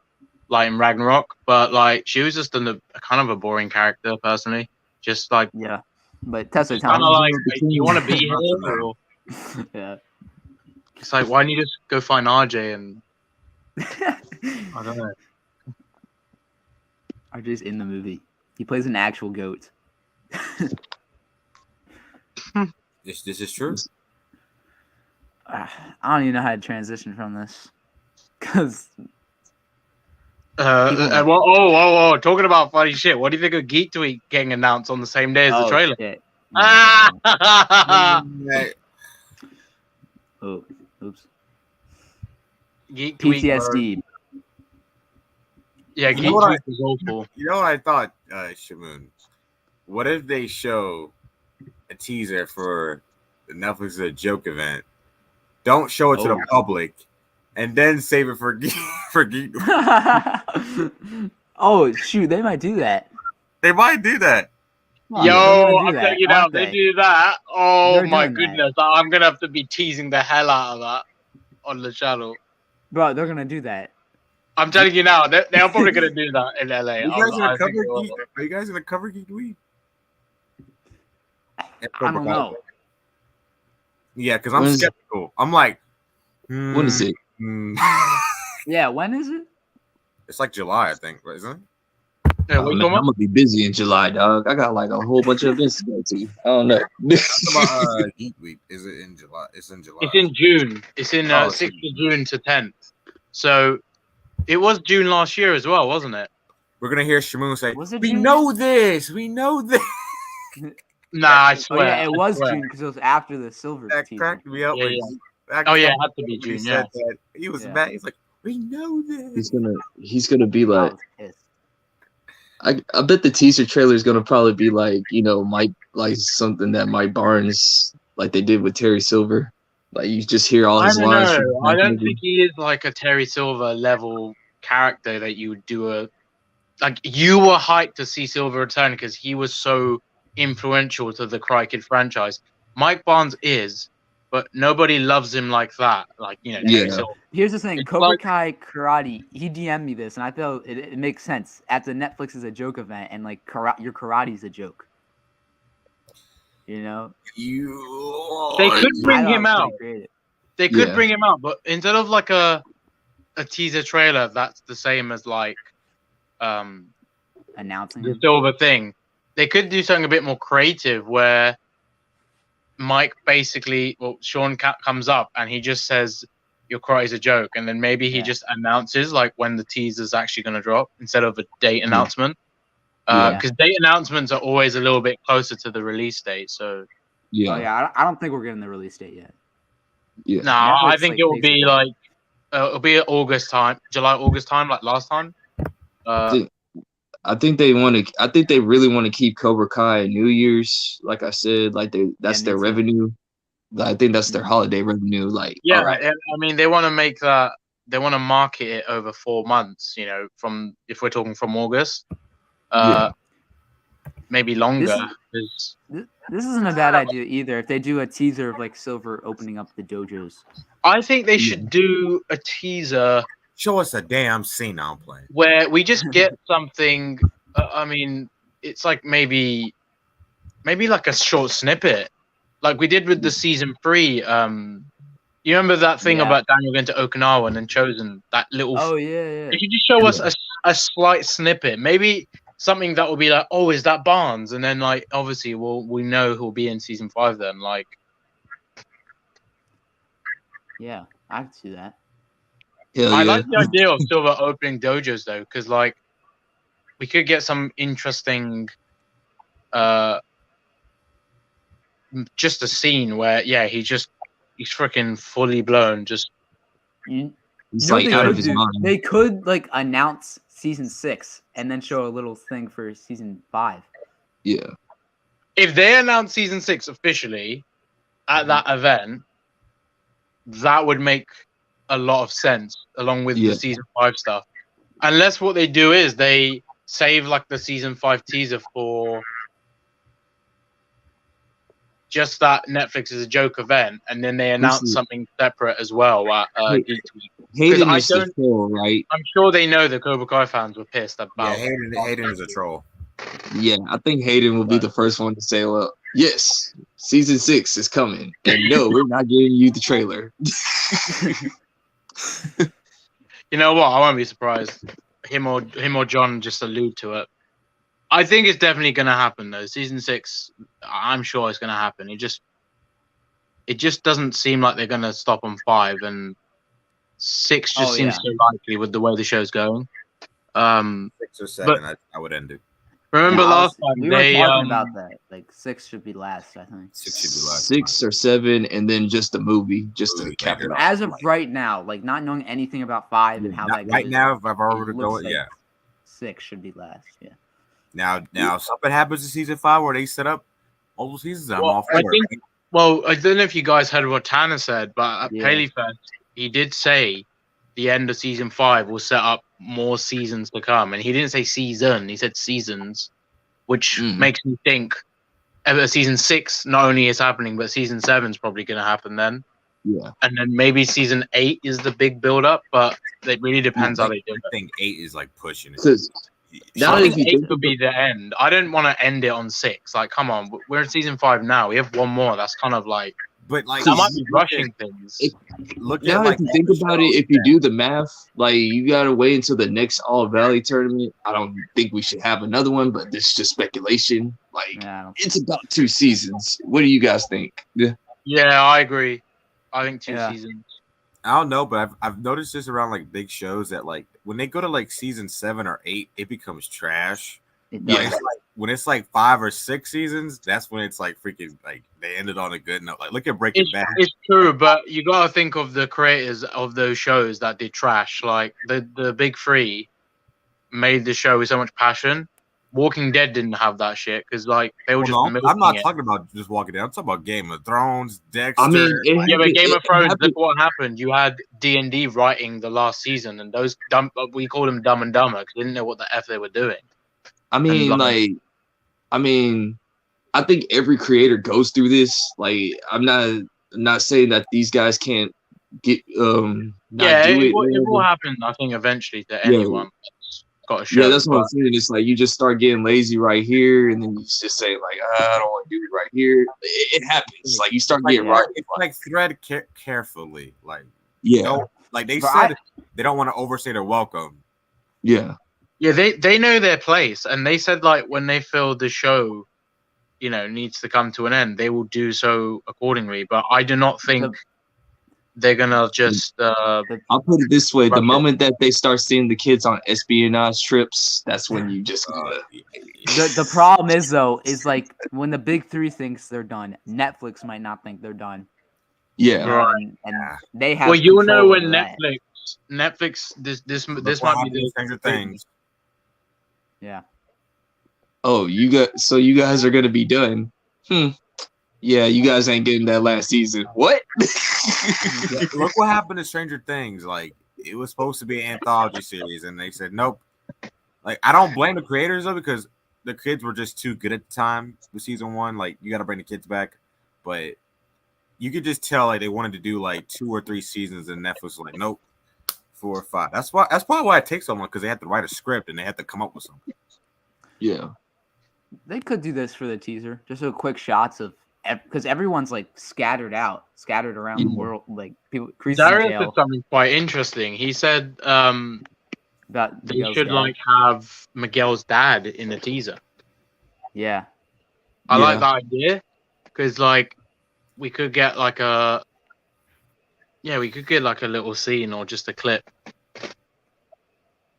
like in Ragnarok, but like she was just a kind of a boring character personally. Just like Yeah. But Tessa, just tell kind of me. like, do you want to be here? Or Yeah. it's like, why don't you just go find RJ and I don't know. RJ's in the movie. He plays an actual goat. This is true. I don't even know how to transition from this. Because Whoa! Talking about funny shit. What do you think of Geek Tweet getting announced on the same day as the trailer? Shit. Ah! Oh, oops. Geek Tweet, PTSD. Yeah, You Geek know what Tweet is awful. You know what I thought, Shamoon? What if they show a teaser for the Netflix A Joke event? Don't show it to the public, and then save it for Geek. Oh shoot, they might do that. They might do that. Oh, Yo, they're gonna do I'm that, telling you now, aren't they do that. Oh They're my doing that. goodness, I'm gonna have to be teasing the hell out of that on the channel. Bro, they're gonna do that. I'm telling you now, they're probably gonna do that in LA. Are you guys gonna cover Geek? Are you guys gonna cover Geek Week? I don't know. Yeah, because I'm skeptical. I'm like, When is it? Yeah, when is it? It's like July, I think, isn't it? Yeah, Oh, man, I'm gonna be busy in July, dog. I got like a whole bunch of events to go to. I don't know. That's about Geek Week. Is it in July? It's in July. It's in June. It's in 6th of June to 10th. So it was June last year as well, wasn't it? We're gonna hear Shamoon say, Was it "We June? know this. We know this." Nah, I Oh swear. yeah, it was I swear. June because it was after the silver That teaser. cracked me up. Yeah, when yeah. that Oh yeah, it cracked had to be me up when he June. said Yeah. that. He was Yeah. mad. He's like, "We know this." He's gonna be I like, was pissed. I bet the teaser trailer is gonna probably be like, Mike, like something that Mike Barnes, like they did with Terry Silver. Like you just hear all I his don't lines. know. I don't think he is like a Terry Silver level character that you would do like you were hyped to see Silver return because he was so influential to the Cry Kid franchise. Mike Barnes is, but nobody loves him like that. Like, Terry Yeah. Silver. Here's the thing, It's Cobra like- Kai Karate. He DM'd me this, and I felt it makes sense. At the Netflix is a joke event, and like your karate's a joke. You know, They could I bring thought him it was out. pretty creative. They could Yeah. bring him out, but instead of like a teaser trailer, that's the same as like Announcing the him. Silver thing. They could do something a bit more creative where Mike basically, Sean comes up and he just says, "Your cry is a joke," and then maybe he Yeah. just announces like when the teaser's actually going to drop instead of a date announcement. Yeah. Because date announcements are always a little bit closer to the release date. So Yeah. Oh yeah, I don't think we're getting the release date yet. Yeah. no, I Netflix, think like, it will takes be it. like it'll be August time, August time, like last time. I think they want to. I think they really want to keep Cobra Kai New Year's. Like I said, like that's me their too. revenue. I think that's their holiday revenue. Like, Yeah, all right. I mean they want to make that. They want to market it over 4 months. From if we're talking from August, Yeah. maybe longer. This isn't a bad idea either. If they do a teaser of like Silver opening up the dojos. I think they should do a teaser Show us a damn scene I'm playing. where we just get something. I mean, it's like maybe like a short snippet, like we did with the season 3. You remember that thing Yeah. about Daniel going to Okinawa and then Chosen? That little. Oh yeah. If you just show us a slight snippet, maybe something that will be like, "Oh, is that Barnes?" And then like, obviously, we know who'll be in season 5 then. Like, Yeah, I can see that. Hell I yeah. like the idea of Silver opening dojos though, because like we could get some interesting just a scene where he's freaking fully blown. Just You, He's you know what like they out of could his do? mind. They could like announce season 6 and then show a little thing for season 5. Yeah. if they announce season 6 officially at that event, that would make a lot of sense along with Yeah. the season 5 stuff. Unless what they do is they save like the season 5 teaser for just that Netflix is a joke event, and then they announce Listen. something separate as well at Hey, Geek Week. Hayden I is the don't- troll, right? I'm sure they know the Cobra Kai fans were pissed about. Yeah, Hayden is a troll. Yeah, I think Hayden will be the first one to say, well, yes, season 6 is coming. And no, we're not giving you the trailer. You know what? I won't be surprised. Him or John just allude to it. I think it's definitely going to happen though. Season 6, I'm sure it's going to happen. It just doesn't seem like they're going to stop on 5, and 6 just seems so likely with the way the show's going. 6 or 7, I would end it. Remember last time we they were talking about that. Like 6 should be last, I think. 6 should be last. 6 or 7, and then just a movie, just to cap it off. As of right now, like not knowing anything about 5 and how that goes. Right now, if I've already it go, looks like yeah. 6 should be last. Yeah. Now, something happens in season 5 where they set up multiple seasons. I'm all for it. Well, I don't know if you guys heard what Tanner said, but at Yeah. Paleyfest, he did say the end of season 5 will set up more seasons to come, and he didn't say season; he said seasons, which makes me think season 6 not only is happening, but season 7 is probably going to happen then. Yeah, and then maybe season 8 is the big build up, but it really depends how they do it. I think 8 is like pushing it. Now I that think you 8 think could be the end. I don't want to end it on 6. Like, come on, we're in season 5 now. We have one more. That's kind of like, but like I might be rushing things. Now, if you think about it, if you do the math, like you gotta wait until the next All Valley tournament. I don't think we should have another one, but this is just speculation. Like it's about 2 seasons. What do you guys think? Yeah, I agree. I think 2 seasons. I don't know, but I've noticed this around like big shows that like when they go to like season 7 or 8, it becomes trash. Yeah. When it's like 5 or 6 seasons, that's when it's like freaking like they ended on a good note. Like look at Breaking Bad. It's true, but you gotta think of the creators of those shows that did trash. Like the big 3 made the show with so much passion. Walking Dead didn't have that shit because like they were I'm not it. talking about just Walking Dead. I'm talking about Game of Thrones, Dexter. I mean, but Game of Thrones. Look what happened. You had D&D writing the last season, and those we called them Dumb and Dumber because they didn't know what the f they were doing. I think every creator goes through this. Like, I'm not saying that these guys can't get do it will happen. I think eventually to anyone. Got a show, yeah, that's what I'm saying. It's like you just start getting lazy right here, and then you just say like, I don't want to do it right here. It happens. Like you start getting right. It's like thread carefully. Like like they But said they don't want to overstay their welcome. Yeah. Yeah, they know their place, and they said like when they feel the show, needs to come to an end, they will do so accordingly. But I do not think they're gonna just. I'll put it this way: the moment that they start seeing the kids on espionage trips, that's when you just. The problem is though, is like when the big 3 thinks they're done, Netflix might not think they're done. Yeah, and they have. Well, you'll know when that. Netflix. This might be the Stranger Things. Yeah. Oh, you guys are gonna be done. Yeah, you guys ain't getting that last season. What? Look what happened to Stranger Things. Like it was supposed to be an anthology series, and they said nope. Like I don't blame the creators though, because the kids were just too good at the time with season 1. Like you got to bring the kids back, but you could just tell like they wanted to do like 2 or 3 seasons, and Netflix was like nope, 4 or 5. That's probably why it takes so long, because they had to write a script and they had to come up with something. Yeah, They could do this for the teaser, just so quick shots of because everyone's like scattered around the world, like people. Darius said something quite interesting. He said about they should like have Miguel's dad in the teaser. Yeah, I like that idea because like we could get like a little scene or just a clip.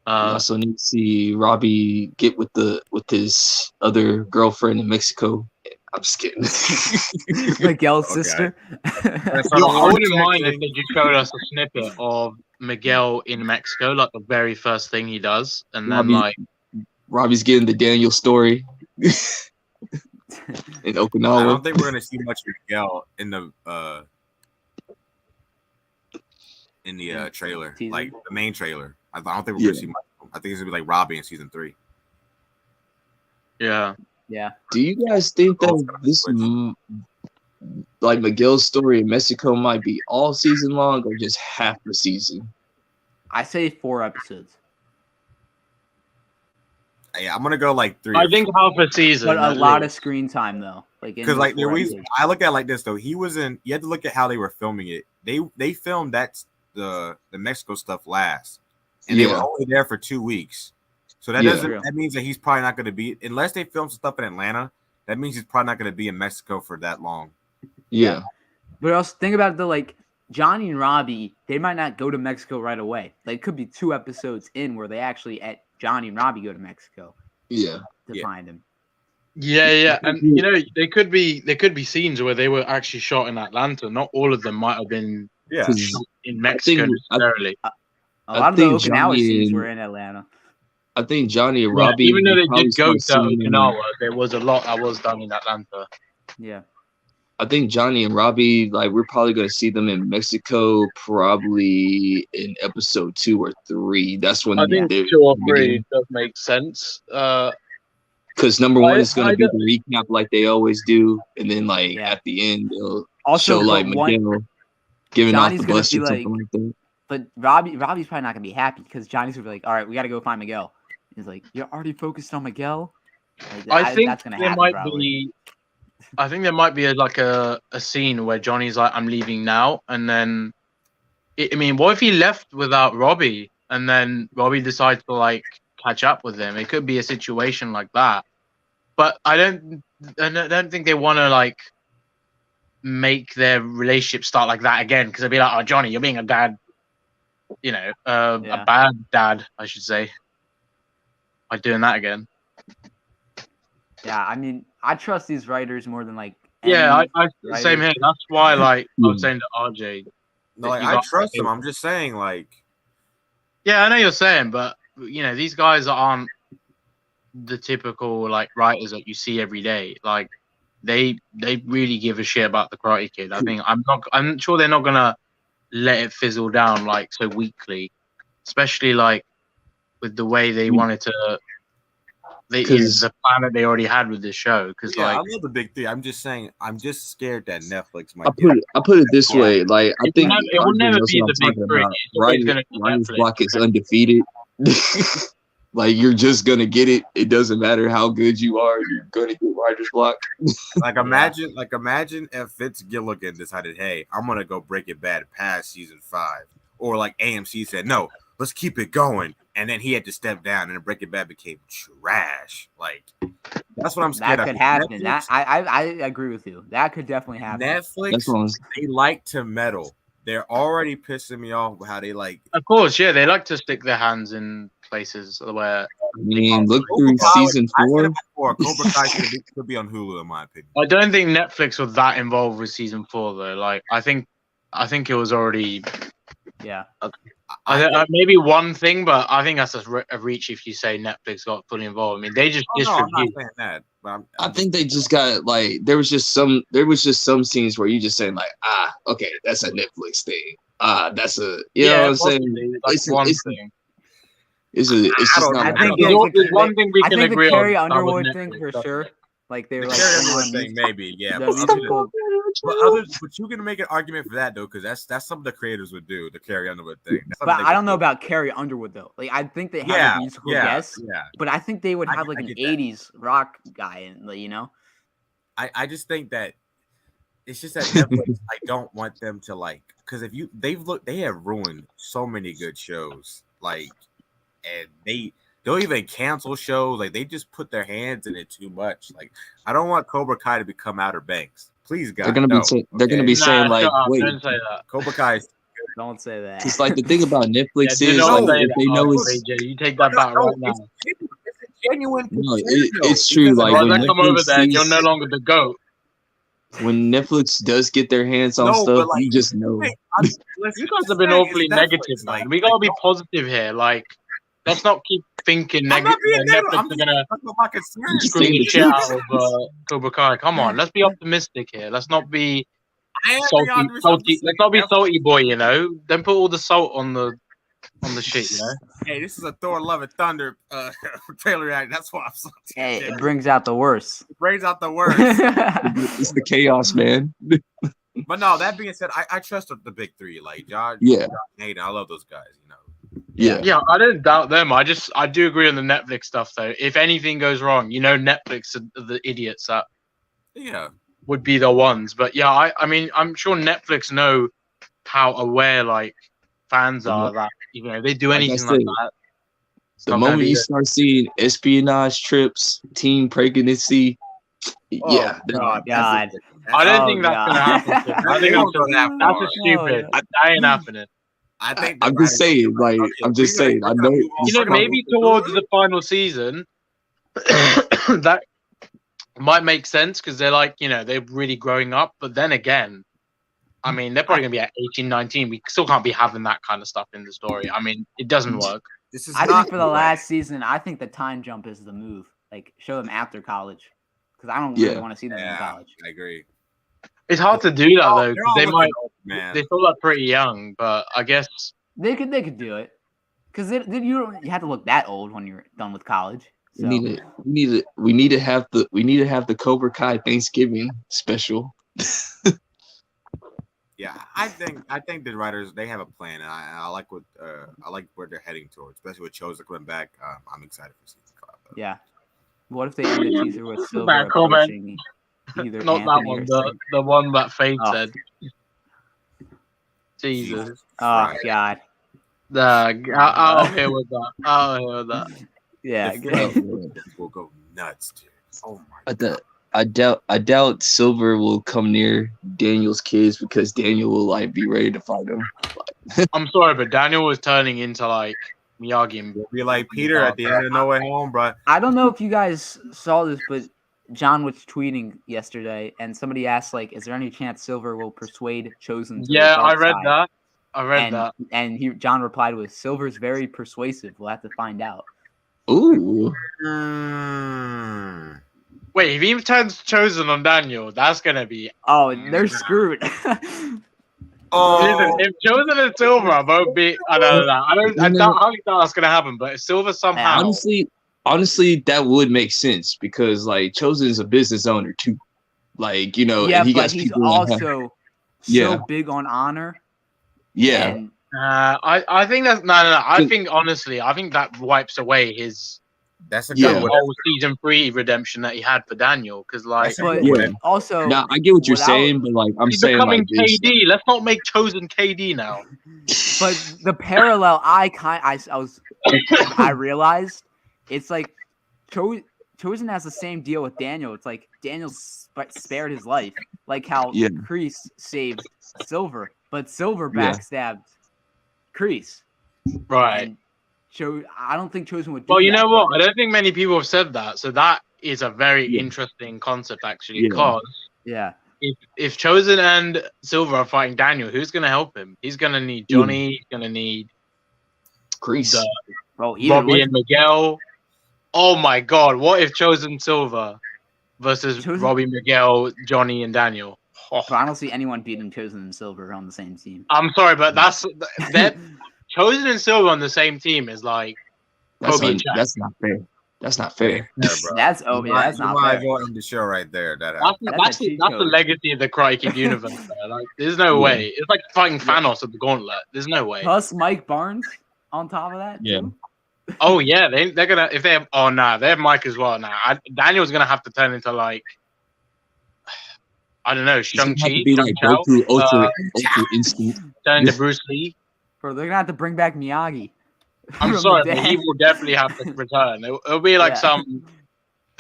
We also need to see Robbie get with his other girlfriend in Mexico. I'm just kidding. Miguel's Okay. sister. Yo, I wouldn't mind if they just showed us a snippet of Miguel in Mexico, like the very first thing he does, and then like Robbie's getting the Daniel story in I Okinawa. don't think we're gonna see much of Miguel in the trailer, Teaser? like the main trailer. I don't think we're gonna see much. I think it's gonna be like Robbie in season 3. yeah. Yeah. Do you guys think that this like Miguel's story in Mexico might be all season long or just half the season? I say 4 episodes. Yeah, I'm gonna go like 3. I think half a season, But a at lot of least. screen time though. Like because like the reason I look at it like this though, he was in. You had to look at how they were filming it. They filmed the Mexico stuff last, and they were only there for 2 weeks. So that that means that he's probably not going to be, unless they film some stuff in Atlanta. That means he's probably not going to be in Mexico for that long. Yeah. But also think about it though, like Johnny and Robbie, they might not go to Mexico right away. Like it could be 2 episodes in where they actually Johnny and Robbie go to Mexico. Yeah. To find him. Yeah, and you know, there could be scenes where they were actually shot in Atlanta. Not all of them might have been shot in Mexico necessarily. A lot of the Okinawa scenes were in Atlanta. I think Johnny and Robbie, even though they did go to Okinawa, there was a lot that was done in Atlanta. Yeah. I think Johnny and Robbie, like, we're probably going to see them in Mexico probably in episode 2 or 3. That's when I think 2 or 3 does make sense. Because number one is going to be the recap like they always do. And then, like, at the end, they'll also show, like, Miguel giving Johnny's off the bus or like, something like that. But Robbie's probably not going to be happy because Johnny's going to be like, all right, we got to go find Miguel. He's like, you're already focused on Miguel? Like, I think that's gonna there happen, might probably. be. I think there might be a scene where Johnny's like, "I'm leaving now," and then, I mean, what if he left without Robbie, and then Robbie decides to like catch up with him? It could be a situation like that. But I don't think they want to like make their relationship start like that again, because they'd be like, "Oh, Johnny, you're being a bad, a bad dad, I should say." By doing that again. Yeah, I mean, I trust these writers more than like. Yeah, I same here. That's why, like, I was saying to RJ. No, like, I trust them. I'm just saying, like. Yeah, I know you're saying, but you know, these guys aren't the typical like writers that you see every day. Like, they really give a shit about the Karate Kid. I think I'm sure they're not gonna let it fizzle down like so weakly, especially like. With the way they wanted to, the plan that they already had with this show. Because I like, love the big 3. I'm just saying, I'm just scared that Netflix might. I put it this way, like I think it will never be the big 3. Writer's block is undefeated. Like you're just gonna get it. It doesn't matter how good you are. You're gonna get writer's block. Like imagine if Vince Gilligan decided, hey, I'm gonna go Breaking Bad past season 5, or like AMC said, no, let's keep it going. And then he had to step down, and Breaking Bad became trash. Like that's what I'm scared that could happen. Netflix, I agree with you. That could definitely happen. Netflix, they like to meddle. They're already pissing me off with how they like. Of course, yeah, they like to stick their hands in places where. I mean, look through season 4. Cobra Kai could be on Hulu, in my opinion. I don't think Netflix was that involved with season 4 though. Like, I think it was already. Yeah. Maybe one thing, but I think that's a reach if you say Netflix got fully involved. I mean, they just distribute. No, I'm not saying that, but I think they just got like there was just some scenes where you just saying like okay, that's a Netflix thing. That's a you know what I'm saying. It's one thing. It's just not. I think there's one thing we can agree on. The Carrie Underwood thing for sure. Like they were like Carrie Underwood thing, maybe, yeah. But you can make an argument for that though, because that's something the creators would do. The Carrie Underwood thing. But I don't know about Carrie Underwood though. Like I think they have a musical guest. Yeah. But I think they would have like an '80s rock guy, and you know. I just think that it's just that Netflix. I don't want them to like because if they have ruined so many good shows, like, and they'll even cancel shows. Like they just put their hands in it too much. Like I don't want Cobra Kai to become Outer Banks. Please, God. They're gonna be saying like, wait, don't say that. Cobra Kai. Don't say that. It's like the thing about Netflix is like, if they know you take that back right now. It's a genuine. No, concern, though. it's true. Because Like Well, when then come over Netflix there and you're sees- no longer the GOAT. when Netflix does get their hands on No, stuff, but, like, you just know. hey, You guys have been awfully negative, man. We gotta be positive here. Like, let's not keep thinking I'm negative. not being negative. Netflix I'm are just gonna talking about my concerns. Just screw saying the the shit truth. out of Cobra Kai. Come on, let's be optimistic here. Let's not be I am salty. beyond this. Salty. Let's not be salty boy. You know, don't put all the salt on the shit. You know. Hey, this is a Thor: Love and Thunder trailer reaction. That's why I'm salty. Hey, Shit. it brings out the worst. It brings out the worst. It's the chaos, man. But no, that being said, I trust the big three, like Josh, Yeah. Josh, Nathan. I love those guys. You know. Yeah. Yeah, I don't doubt them. I do agree on the Netflix stuff though. If anything goes wrong, you know, Netflix are the idiots that Yeah. would be the ones. But yeah, I mean, I'm sure Netflix know how aware like fans are that you know they do Like I anything like said, that. It's The not gonna moment be you good. start seeing espionage trips, teen pregnancy, yeah, God. God. I don't Oh, think that's gonna God. happen. Tim. I They think don't that's go that that's far. just stupid. No, That ain't happening. I think I'm just saying, like, I'm just saying, I know. You know, maybe towards the final season, that might make sense because they're like, you know, they're really growing up. But then again, I mean, they're probably going to be at 18, 19. We still can't be having that kind of stuff in the story. I mean, it doesn't work. This is I not think for the last season, I think the time jump is the move. Like, show them after college. Because I don't really Yeah. want to see them in Yeah, college. I agree. It's hard to do that, though, They're because all they looking might, old, man. they still look pretty young. But I guess, They could do it. Because you have to look that old when you're done with college. So. We need to have the Cobra Kai Thanksgiving special. Yeah, I think the writers they have a plan, and I like what I like where they're heading towards, especially with Chosen coming back. I'm excited for season 5. Though. Yeah. What if they end the teaser with Silver Bad comment. approaching either not that Anthony one, or the one that Faith Oh. said. Jesus. Oh, Christ. God. I'll hear with that. I'll hear with that. Yeah. The good. fans will go nuts, dude. Oh my god. I doubt Silver will come near Daniel's kids because Daniel will like be ready to fight him. I'm sorry, but Daniel was turning into like Miyagi and Be like Peter at the end of No Way Home, bro. I don't know if you guys saw this, but John was tweeting yesterday, and somebody asked, like, is there any chance Silver will persuade Chosen to the yeah, dark I read side? that. I read And, that. and John replied with, Silver's very persuasive. We'll have to find out. Ooh, Wait, if he turns Chosen on Daniel, that's gonna be. Oh, they're screwed. Listen, if Chosen and Silver are both be, I don't know. I don't think that's gonna happen. But if Silver somehow, honestly, that would make sense because like Chosen is a business owner too. Like yeah, and he but got he's people also Yeah. so big on honor. yeah. And I think that's no. I think honestly, I think that wipes away his That's a Yeah. good one. whole season 3 redemption that he had for Daniel. Because like but Yeah. also, Now I get what you're without- saying, but like I'm he's saying becoming like this, KD. Let's not make Chosen KD now. but the parallel I realized it's like Chosen has the same deal with Daniel. It's like Daniel spared his life, like how Yeah. Kreese saved Silver, but Silver Yeah. backstabbed Kreese. Right. And I don't think Chosen would do Well, you that, know what? but- I don't think many people have said that. So that is a very Yeah. interesting concept, actually. Yeah. Because Yeah. if Chosen and Silver are fighting Daniel, who's going to help him? He's going to need Johnny. He's going to need Crease. the Well, either Robbie way, and Miguel. Oh my God! What if Chosen Silver versus Chosen- Robbie Miguel, Johnny, and Daniel? Oh, I don't see anyone beating Chosen and Silver on the same team. I'm sorry, but that Chosen and Silver on the same team is like Kobe and Shaq. That's not fair. That's not fair. Yeah, bro. That's You that's might not fair. go end the show right there. That That's happened. That's a the cheat code. legacy of the Karate Kid universe. There. Like, there's no Yeah. way. It's like fighting Thanos at the Gauntlet. There's no way. Plus Mike Barnes on top of that. Yeah. Too. Oh yeah, they're gonna if they have. Oh no, they have Mike as well now. Daniel's gonna have to turn into like I don't know, It's gonna have Shang-Chi, to be like Shang-Chi, Goku Ultra Instinct. turn into Bruce Lee. Bro, they're gonna have to bring back Miyagi. I'm from sorry, the but he dead. will definitely have to return. It'll be like Yeah.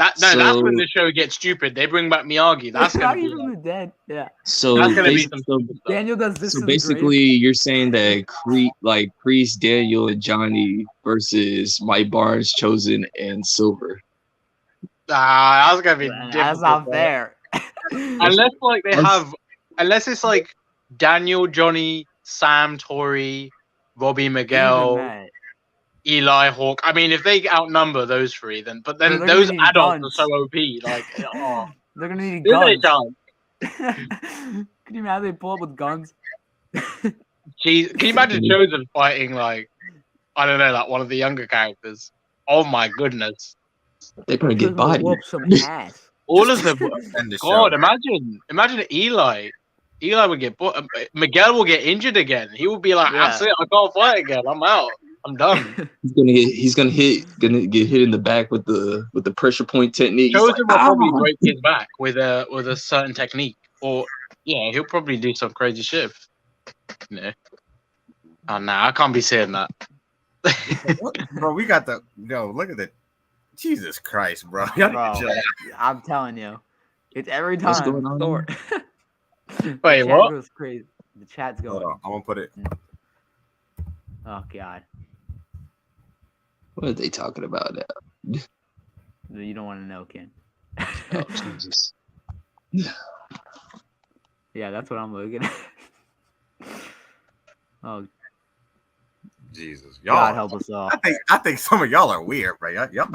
That's when the show gets stupid. They bring back Miyagi. That's gonna be from the dead. Yeah. so. that's gonna be some stupid stuff. Daniel does this. So to the basically, grave. you're saying that Priest, Daniel, and Johnny versus Mike Barnes, Chosen, and Silver. That's gonna be That's difficult, not bro. fair. Unless like unless it's like Daniel, Johnny, Sam, Tori, Robbie, Even Miguel, that. Eli, Hawk. I mean, if they outnumber those three, then Bro, then they're those gonna need adults guns. are so OP. Like, oh, They're gonna need do they, guns. John? Can you imagine they pull up with guns? Jeez, can you imagine Chosen fighting like I don't know, like one of the younger characters? Oh my goodness! They probably They're get gonna bodied. whoop some ass. All of them. End the God, show. imagine Eli. Eli would get Miguel will get injured again. He will be like, Yeah. "That's it. I can't fight again. I'm out. I'm done." He's gonna get hit in the back with the pressure point technique. He's Chosen like, will probably "Ah!" break his back with a certain technique, or yeah, he'll probably do some crazy shit. No, oh no, I can't be saying that. Bro, we got the look at the Jesus Christ, bro. Y'all need to Bro, chill. I'm telling you, it's every time. What's going on? Thor. The Wait, chat what? goes crazy. The chat's Hold going. on, I'm gonna put it. Oh god, What are they talking about now? you don't want to know, Ken. Oh Jesus! Yeah, that's what I'm looking at. Oh, Jesus, God y'all. help us all. I think some of y'all are weird, bro. Y'all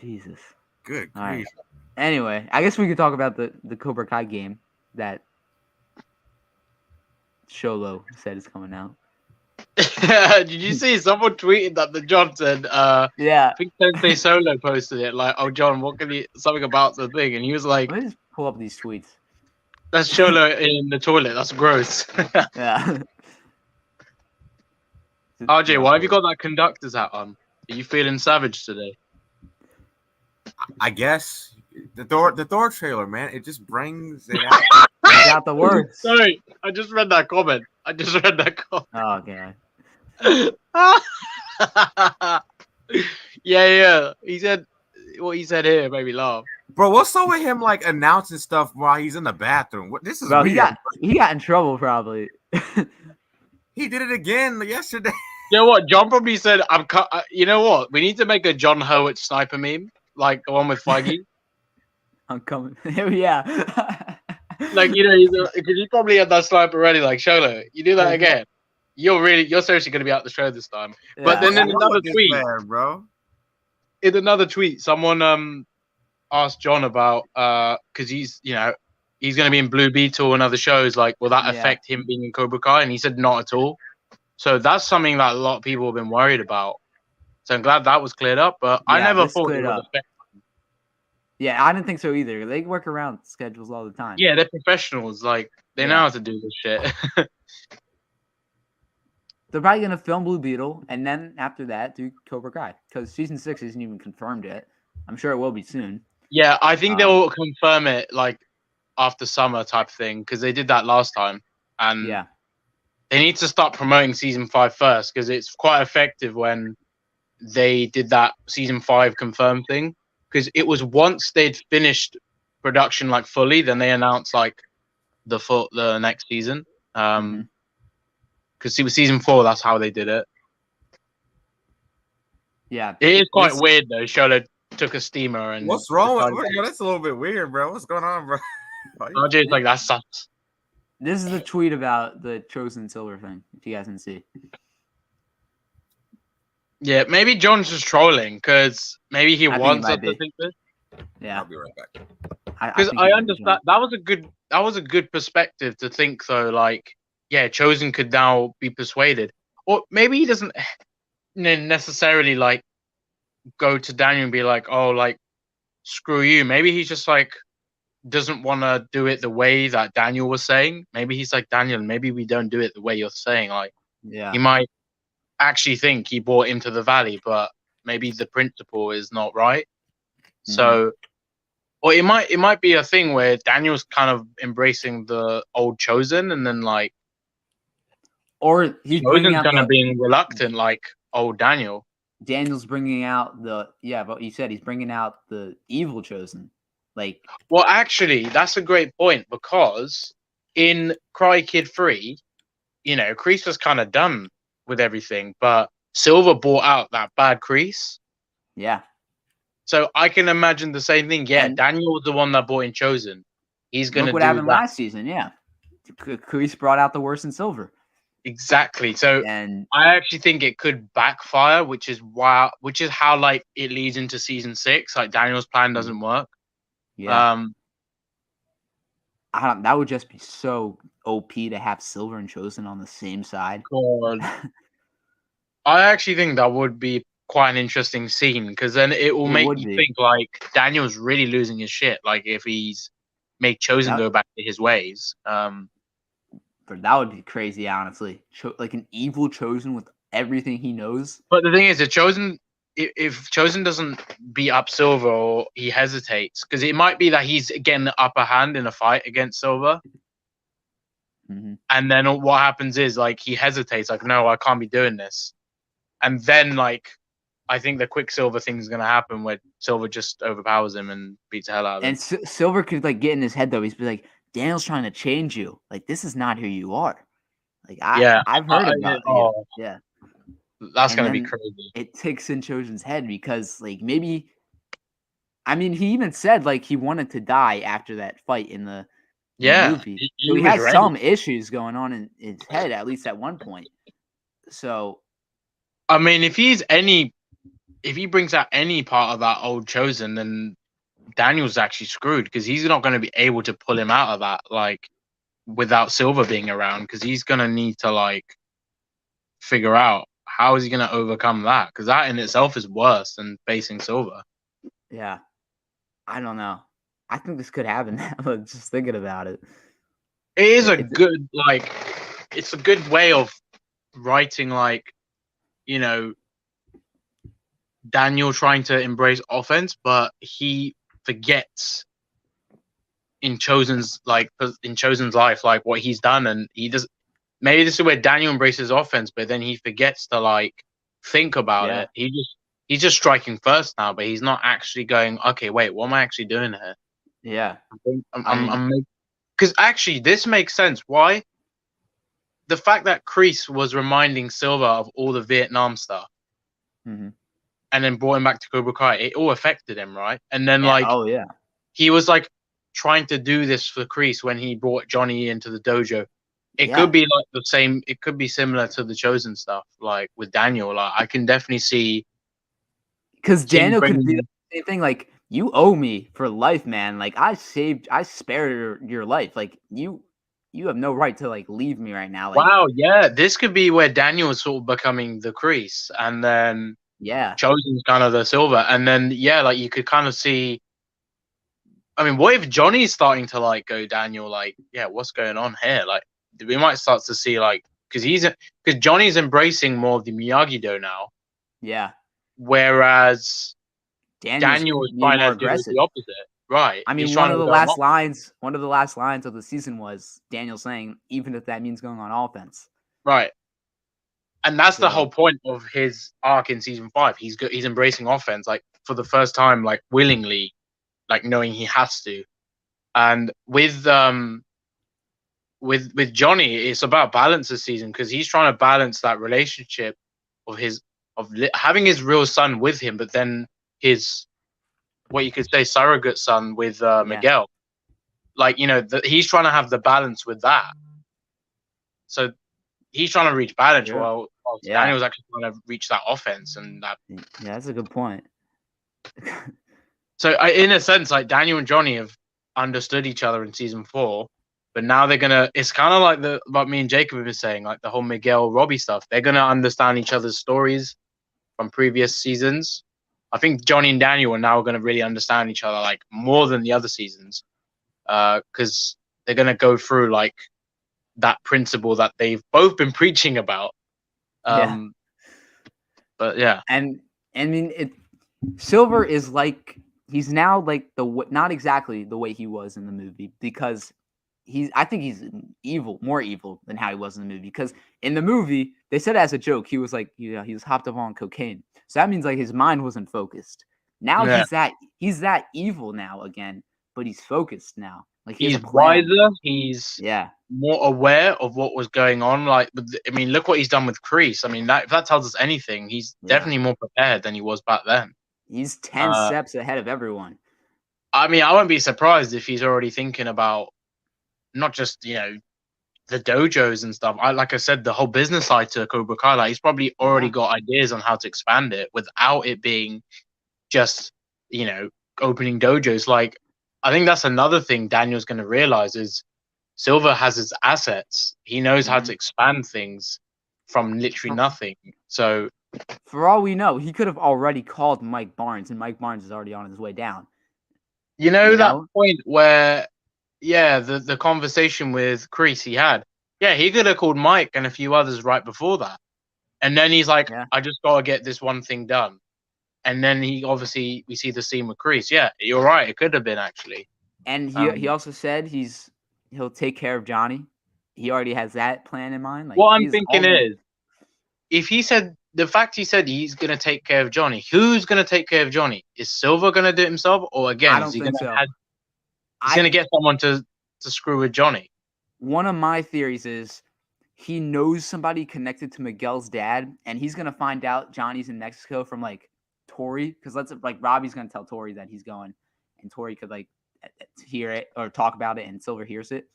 Jesus. good All right. grief. Anyway, I guess we could talk about the Cobra Kai game that Sholo said is coming out. Did you see someone tweeted that the John said? Yeah. I think Sensei Solo posted it like, "Oh John, what can you something about the thing?" And he was like, Let me just pull up these tweets. "That's Sholo in the toilet. That's gross." Yeah. RJ, why have you got that conductor's hat on? Are you feeling savage today? I guess the Thor trailer, man, it just brings it out. Got the words. Sorry, I just read that comment. Oh god. Yeah. He said what he said here made me laugh. Bro, what's up with him like announcing stuff while he's in the bathroom? What this is Bro, weird. he got in trouble probably. He did it again yesterday. You know what? John probably said, you know what? We need to make a John Howard sniper meme, like the one with Feige. I'm coming. Yeah. Like, you know, because he probably had that sniper ready. Like, Sholo, you do that again, you're seriously going to be out the show this time. Yeah. But then in What's another with this tweet, man, bro. someone asked John about because he's going to be in Blue Beetle and other shows. Like, will that affect him being in Cobra Kai? And he said not at all. So that's something that a lot of people have been worried about. So I'm glad that was cleared up. But I never thought it would affect. Yeah, I didn't think so either. They work around schedules all the time. Yeah, they're professionals. Like, they know how to do this shit. They're probably gonna film Blue Beetle and then after that do Cobra Kai because season 6 isn't even confirmed yet. I'm sure it will be soon. Yeah, I think they'll confirm it like after summer type thing because they did that last time, and they need to start promoting season 5 first because it's quite effective when they did that season 5 confirmed thing. Because it was once they'd finished production like fully, then they announced like the next season. Because it was season 4, that's how they did it. Yeah, it is quite weird though. Sholo took a steamer and what's wrong with yo, that's a little bit weird, bro. What's going on, bro? RJ's like, that sucks. This is the tweet about the Chosen Silver thing. If you guys can see. Yeah, maybe John's just trolling because maybe he wants us to think this. Yeah, I'll be right back. Because I understand that was a good perspective to think though. Like, yeah, Chosen could now be persuaded, or maybe he doesn't necessarily like go to Daniel and be like, oh, like screw you. Maybe he's just like doesn't want to do it the way that Daniel was saying. Maybe he's like, Daniel, maybe we don't do it the way you're saying. Like, he might actually think he brought him to the valley, but maybe the principle is not right. So, or it might be a thing where Daniel's kind of embracing the old Chosen, and then like, or he's Chosen's kind of being reluctant, like old Daniel. Daniel's bringing out but you said he's bringing out the evil chosen. Like, Well, actually, that's a great point because in Cry Kid 3, Kreese was kind of done with everything, but Silver brought out that bad Kreese. yeah. So I can imagine the same thing. Yeah, And Daniel was the one that brought in Chosen. He's going to look what do happened that. last season. Yeah. Kreese brought out the worst in Silver. Exactly. So And I actually think it could backfire, which is how like it leads into season 6. Like Daniel's plan doesn't work. yeah. That would just be so OP to have Silver and Chosen on the same side. God. I actually think that would be quite an interesting scene because then it will make you think like Daniel's really losing his shit. Like if he's make Chosen go back to his ways. But that would be crazy, honestly. Like an evil Chosen with everything he knows. But the thing is, if Chosen doesn't beat up Silver or he hesitates, because it might be that he's getting the upper hand in a fight against Silver. Mm-hmm. And then what happens is like he hesitates, like, no, I can't be doing this. And then like I think the Quicksilver thing is gonna happen where Silver just overpowers him and beats the hell out of him. And Silver could like get in his head though. He's be like, Daniel's trying to change you. Like this is not who you are. Like I've heard about it. Yeah. That's gonna be crazy. It ticks in Chosen's head because like maybe he even said like he wanted to die after that fight in the movie. So he has some issues going on in his head, at least at one point. So I mean, if he brings out any part of that old Chosen, then Daniel's actually screwed because he's not going to be able to pull him out of that like without Silver being around because he's going to need to like figure out how is he going to overcome that because that in itself is worse than facing Silver. Yeah, I don't know. I think this could happen. But just thinking about it, it is it's a good way of writing like Daniel trying to embrace offense, but he forgets in Chosen's life, like what he's done, and he does. Maybe this is where Daniel embraces offense, but then he forgets to like think about it. He's just striking first now, but he's not actually going. Okay, wait, what am I actually doing here? Yeah, because actually this makes sense. Why? The fact that Kreese was reminding Silver of all the Vietnam stuff, and then brought him back to Cobra Kai, it all affected him, right? And then he was like trying to do this for Kreese when he brought Johnny into the dojo. It could be like the same. It could be similar to the Chosen stuff, like with Daniel. Like I can definitely see because Daniel could do the same thing. Like you owe me for life, man. Like I spared your life. Like you have no right to like leave me right now. Like, wow, yeah, this could be where Daniel is sort of becoming the Kreese, and then Chosen's kind of the Silver, and then like you could kind of see. I mean, what if Johnny's starting to like go Daniel? Like, yeah, what's going on here? Like, we might start to see like because Johnny's embracing more of the Miyagi-Do now. Yeah. Whereas Daniel is trying to do the opposite. Right. I mean, one of the last lines of the season was Daniel saying, even if that means going on offense. Right. And that's the whole point of his arc in season 5. He's embracing offense, like for the first time, like willingly, like knowing he has to. And with Johnny, it's about balance this season because he's trying to balance that relationship of having his real son with him, but then his what you could say surrogate son with Miguel. Like, he's trying to have the balance with that. So he's trying to reach balance while Daniel's actually trying to reach that offense and that. Yeah, that's a good point. So in a sense, like Daniel and Johnny have understood each other in season 4, but now they're gonna. It's kind of like me and Jacob have been saying, like the whole Miguel Robbie stuff. They're gonna understand each other's stories from previous seasons. I think Johnny and Daniel are now going to really understand each other like more than the other seasons, because they're going to go through like that principle that they've both been preaching about. But yeah, and I mean, Silver is like he's now like not exactly the way he was in the movie because I think he's evil, more evil than how he was in the movie. Because in the movie, they said as a joke, he was like, he was hopped up on cocaine. So that means like his mind wasn't focused. Now Yeah. he's that evil now again, but he's focused now. Like he has He's a plan. wiser. He's Yeah. more aware of what was going on. Like, I mean, look what he's done with Kreese. I mean, if that tells us anything, he's definitely more prepared than he was back then. He's 10 steps ahead of everyone. I mean, I won't be surprised if he's already thinking about not just the dojos and stuff. Like I said, the whole business side to Cobra Kai. Like, he's probably already got ideas on how to expand it without it being just opening dojos. Like, I think that's another thing Daniel's going to realize is Silver has his assets. He knows how to expand things from literally nothing. So, for all we know, he could have already called Mike Barnes, and Mike Barnes is already on his way down. That point where, the conversation with Kreese he had, he could have called Mike and a few others right before that. And then he's like, I just got to get this one thing done. And then we see the scene with Kreese. Yeah, you're right. It could have been actually. And he also said he'll take care of Johnny. He already has that plan in mind. Like, what I'm thinking is, if he said he's going to take care of Johnny, who's going to take care of Johnny? Is Silver going to do it himself? Or again, I don't think so. He's going to get someone to screw with Johnny. One of my theories is he knows somebody connected to Miguel's dad, and he's going to find out Johnny's in Mexico from like Tori, because Robbie's going to tell Tori that he's going, and Tori could like hear it or talk about it, and Silver hears it.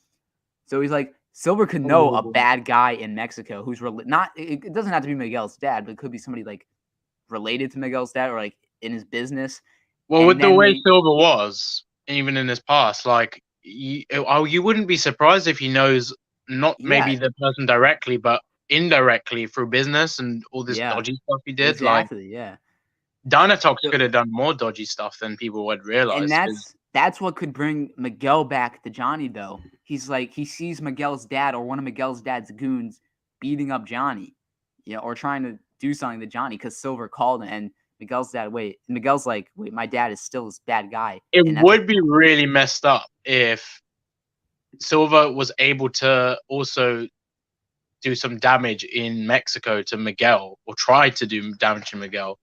So he's like, Silver could know a bad guy in Mexico who's not. It doesn't have to be Miguel's dad, but it could be somebody like related to Miguel's dad or like in his business. Well, with the way Silver was, even in his past, like you wouldn't be surprised if he knows not maybe the person directly, but indirectly through business and all this dodgy stuff he did. Exactly. Dynatox could have done more dodgy stuff than people would realize. And that's what could bring Miguel back to Johnny, though. He's like, he sees Miguel's dad or one of Miguel's dad's goons beating up Johnny, or trying to do something to Johnny because Silver called him, and Miguel's like, wait, my dad is still this bad guy. It would be really messed up if Silver was able to also do some damage in Mexico to Miguel, or tried to do damage to Miguel,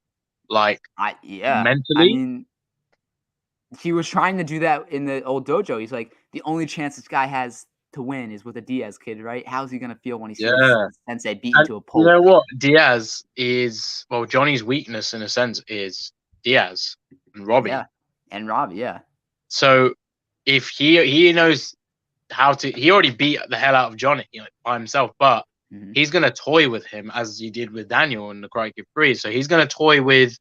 mentally. I mean, he was trying to do that in the old dojo. He's like, the only chance this guy has to win is with a Diaz kid, right? How's he gonna feel when he sees Sensei beaten to a pulp? You know what? Diaz is Johnny's weakness in a sense is Diaz and Robbie. So if he knows how to, he already beat the hell out of Johnny by himself, but he's gonna toy with him as he did with Daniel in the Karate Kid 3. So he's gonna toy with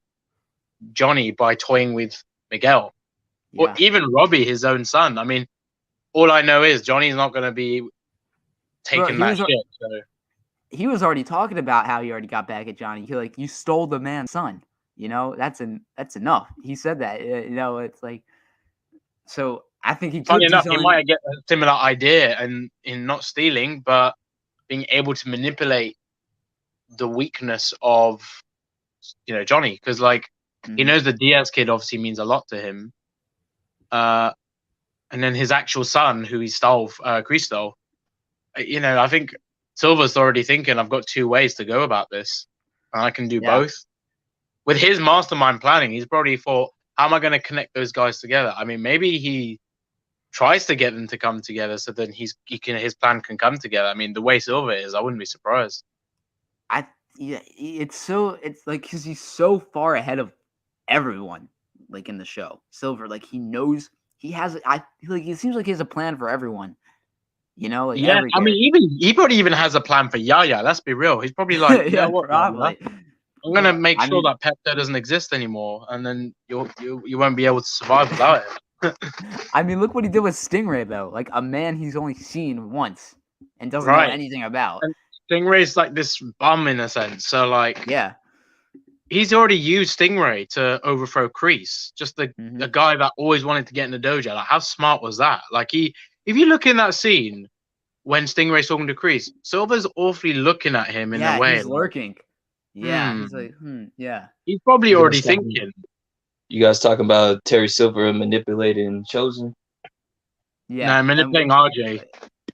Johnny by toying with Miguel. Or even Robbie, his own son. I mean, all I know is Johnny's not going to be taking that shit. So. He was already talking about how he already got back at Johnny. He you stole the man's son. That's enough. He said that. It's like, so I think he. Funny enough, he might get a similar idea in not stealing, but being able to manipulate the weakness of Johnny, because he knows the Diaz kid obviously means a lot to him. And then his actual son, who he stole, Kreese stole. I think Silver's already thinking, I've got two ways to go about this, and I can do both. With his mastermind planning, he's probably thought, how am I going to connect those guys together? I mean, maybe he tries to get them to come together, so then his plan can come together. I mean, the way Silver is, I wouldn't be surprised. It's like because he's so far ahead of everyone. In the show, Silver, he knows he has. It seems like he has a plan for everyone. I mean, he probably even has a plan for Yaya. Let's be real. He's probably like, probably. I'm gonna make sure that Pepto doesn't exist anymore, and then you won't be able to survive without it. I mean, look what he did with Stingray, though. Like a man he's only seen once and doesn't know anything about. And Stingray's like this bum in a sense. So he's already used Stingray to overthrow Kreese. Just the guy that always wanted to get in the dojo. Like, how smart was that? If you look in that scene when Stingray's talking to Kreese, Silver's awfully looking at him in a way. He's lurking. Yeah, he's like, yeah. He's probably already thinking. You guys talking about Terry Silver manipulating Chosen? Yeah, manipulating RJ.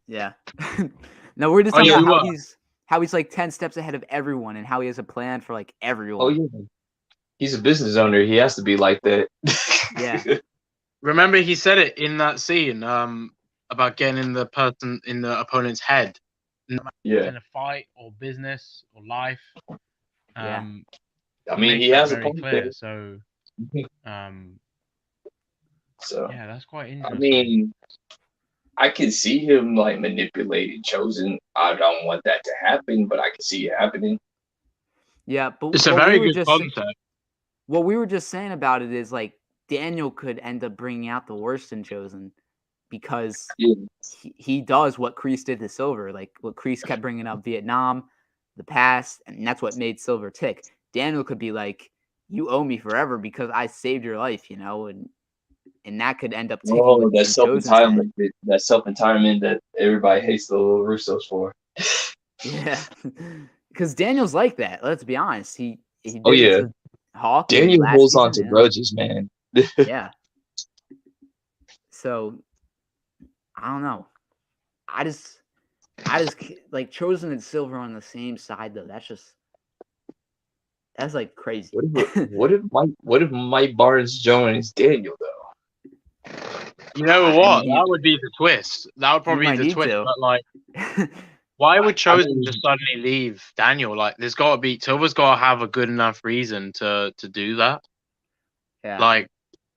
Yeah. No, we're just Oh, talking yeah, about we how he's like 10 steps ahead of everyone and how he has a plan for like Oh everyone. yeah, he's a business owner. He has to be like that. Yeah. Remember, he said it in that scene about getting in the opponent's head. No matter if it's Yeah. in a fight or business or life. Yeah. I He mean, makes he that has a very point clear. there. So, So yeah, that's quite I interesting. mean, I can see him like manipulating Chosen. I don't want that to happen, but I can see it happening. Yeah, but It's a very good concept. what we were just saying about it is like Daniel could end up bringing out the worst in Chosen because Yeah. he does what Kreese did to Silver, like what Kreese kept bringing up Vietnam, the past, and that's what made Silver tick. Daniel could be like, "You owe me forever because I saved your life," and that could end up ticking Oh, that in Chosen's head. self entitlement that everybody hates the little Russos for. Yeah, because Daniel's like that. Let's be honest. He Oh did it yeah, to Hawk in Daniel last holds on season. to grudges, man. Yeah. So I don't know. I just like Chosen and Silver on the same side though. That's like crazy. What if Mike Barnes joins Daniel though? You know I what? mean, That would be the twist. That would he probably might be the need twist. to. But like, why would Chosen mean- just suddenly leave Daniel? Like, there's got to be Silver's got to have a good enough reason to do that. Yeah. Like,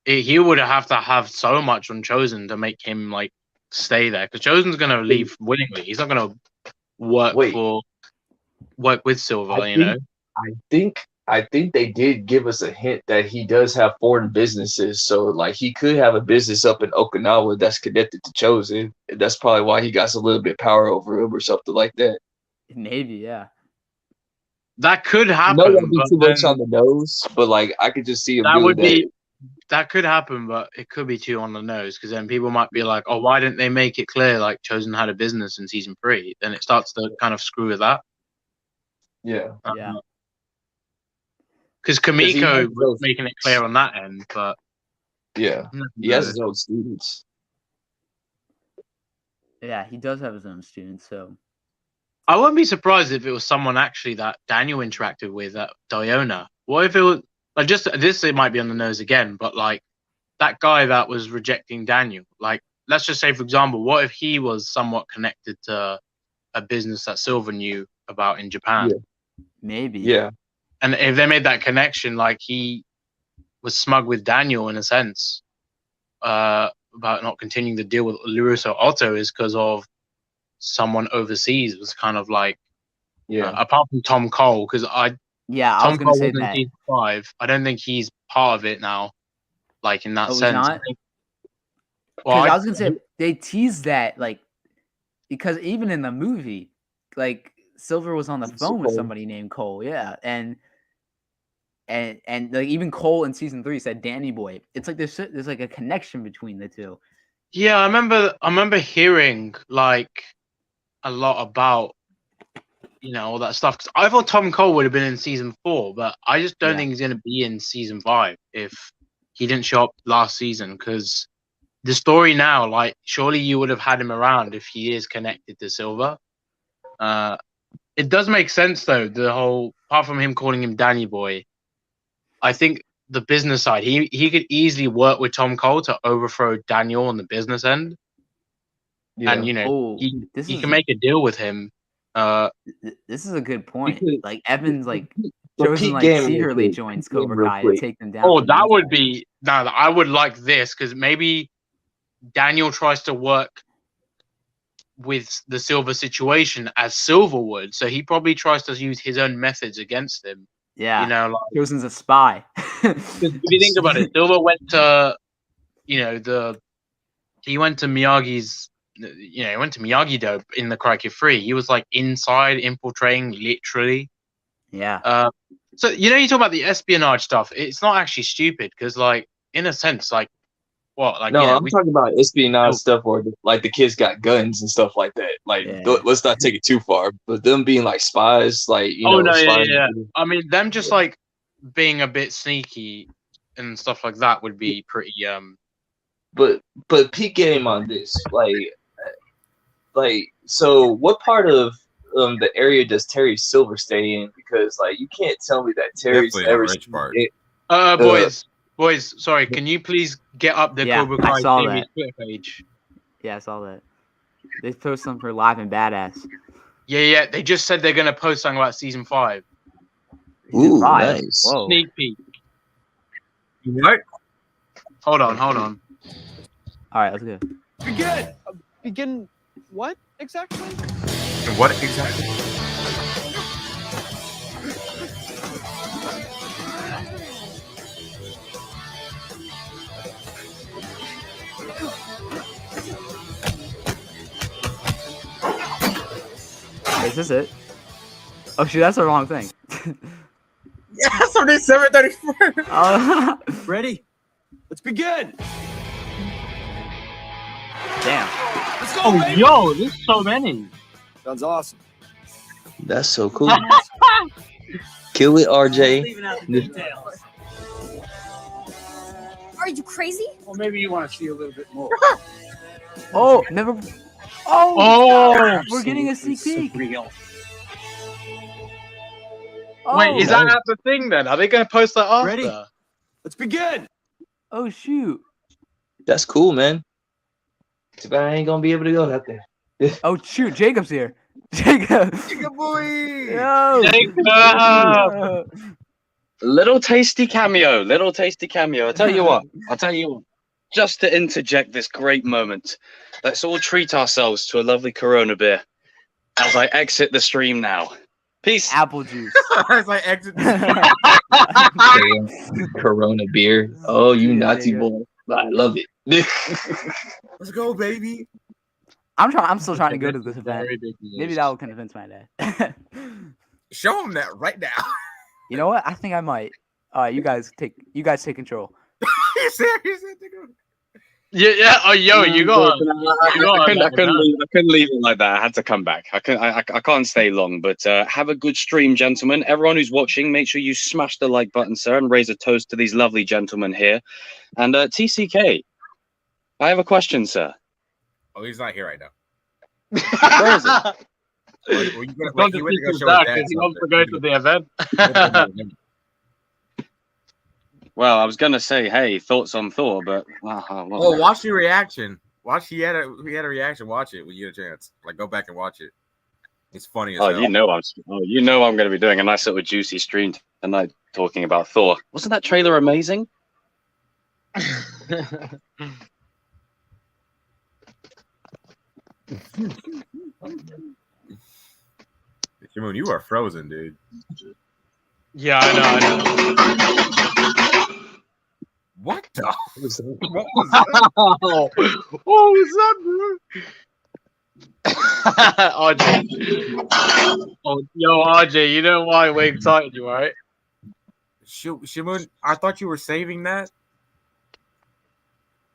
he would have to have so much on Chosen to make him like stay there because Chosen's gonna leave willingly. He's not gonna work with Silver. You know. I think they did give us a hint that he does have foreign businesses. So like he could have a business up in Okinawa that's connected to Chosen. That's probably why he got a little bit power over him or something like that. Maybe, yeah. That could I happen. know that'd be but too much then on the nose, but like I could just see him that doing would that. be that could happen, but it could be too on the nose because then people might be like, "Oh, why didn't they make it clear like Chosen had a business in season 3?" Then it starts to kind of screw with that. Yeah. Yeah. Because he has Kamiko was those- making it clear on that end, but Yeah. you never He has know. his own students. Yeah, he does have his own students, so I wouldn't be surprised if it was someone actually that Daniel interacted with at Diona. What if it was like just this? It might be on the nose again, but like that guy that was rejecting Daniel. Like, let's just say, for example, what if he was somewhat connected to a business that Silver knew about in Japan? maybe. Yeah. And if they made that connection, like he was smug with Daniel in a sense about not continuing the deal with Larusso Otto is because of someone overseas was kind of like, apart from Tom Cole, because I was Tom gonna Cole say was in that. season 5. I don't think he's part of it now, like in that Oh, he's sense. not? Well, I was gonna say they teased that like because even in the movie, like Silver was on the phone with somebody named Cole, yeah, and like even Cole in season 3 said Danny Boy. It's like there's like a connection between the two. Yeah, I remember hearing like a lot about all that stuff. 'Cause I thought Tom Cole would have been in season 4, but I just don't think he's gonna be in season 5 if he didn't show up last season. Because the story now, like, surely you would have had him around if he is connected to Silver. It does make sense though. The whole, apart from him calling him Danny Boy, I think the business side, he could easily work with Tom Cole to overthrow Daniel on the business end. Yeah. And he can make a deal with him. This is a good point. Because- Like Evans, like But Chosen, peak like game real secretly quick. joins Peak game Cobra real Kai to quick. take them down. Oh, from the that would inside. be now. I would like this because maybe Daniel tries to work with the Silver situation as Silver would, so he probably tries to use his own methods against him. Yeah, Like, Chosen's a spy. if you think about it, Silver went to, he went to Miyagi's, he went to Miyagi-Do in the Karate 3. He was like inside infiltrating, literally. Yeah. So you talk about the espionage stuff. It's not actually stupid because, like, in a sense, like, what, like, No, I'm talking about espionage stuff where like the kids got guns and stuff like that. Like, let's not take it too far. But them being like spies, like spies. Yeah. I mean, them just like being a bit sneaky and stuff like that would be pretty but peak game on this, so what part of the area does Terry Silver stay in? Because like you can't tell me that Terry's Definitely the ever rich part. Boys, sorry, can you please get up the Yeah, Cobra I Kai saw series that. Twitter page? Yeah, I saw that. They post some for Live and Badass. Yeah, they just said they're gonna post something about season 5. Season Ooh, 5. nice. Whoa. Sneak peek. What? Hold on. All right, let's go. Begin. Begin what exactly? What exactly? Is this it? Oh shoot, that's the wrong thing. Yeah, that's already 7:34. Oh, Ready? Let's begin. damn. Let's go, baby. Yo, there's so many. Sounds awesome. That's so cool. Kill it, RJ. Are you crazy? Well, maybe you want to see a little bit more. Oh, never. Oh, Oh, we're getting a sneak peek. Real. Oh, wait, is that the thing then? Are they gonna post that after? Ready? Let's begin. Oh shoot. That's cool, man. Too bad I ain't gonna be able to go out there. Oh shoot, Jacob's here. Jacob. Good boy. Yo. Jacob! Little tasty cameo. I'll tell you what. Just to interject this great moment, let's all treat ourselves to a lovely Corona beer as I exit the stream now. Peace. Apple juice. As I exit. Corona beer. Oh, you Yeah, Nazi yeah. boy. I love it. Let's go, baby. I'm still trying to go to this event. Very big news. Maybe that will convince my dad. Show him that right now. You know what? I think I might. All right, you guys take control. You serious? Yeah. Oh, yo, you got. I couldn't leave it like that. I had to come back. I can't stay long, but have a good stream, gentlemen. Everyone who's watching, make sure you smash the like button, sir, and raise a toast to these lovely gentlemen here. And TCK, I have a question, sir. Oh, he's not here right now. Where is it? Well, you went to go show his dad He wants to something. go to the event. Well, I was gonna say, hey, thoughts on Thor, but Oh, watch your reaction. He had a reaction. Watch it when you get a chance. Like, go back and watch it. It's funny as hell. you know I'm going to be doing a nice little juicy stream tonight talking about Thor. Wasn't that trailer amazing? Shimon, you are frozen, dude. Yeah, I know. What the? What was that? What was that, bro? RJ. Oh, yo, RJ, you know why we're excited, you right? Shimon, I thought you were saving that.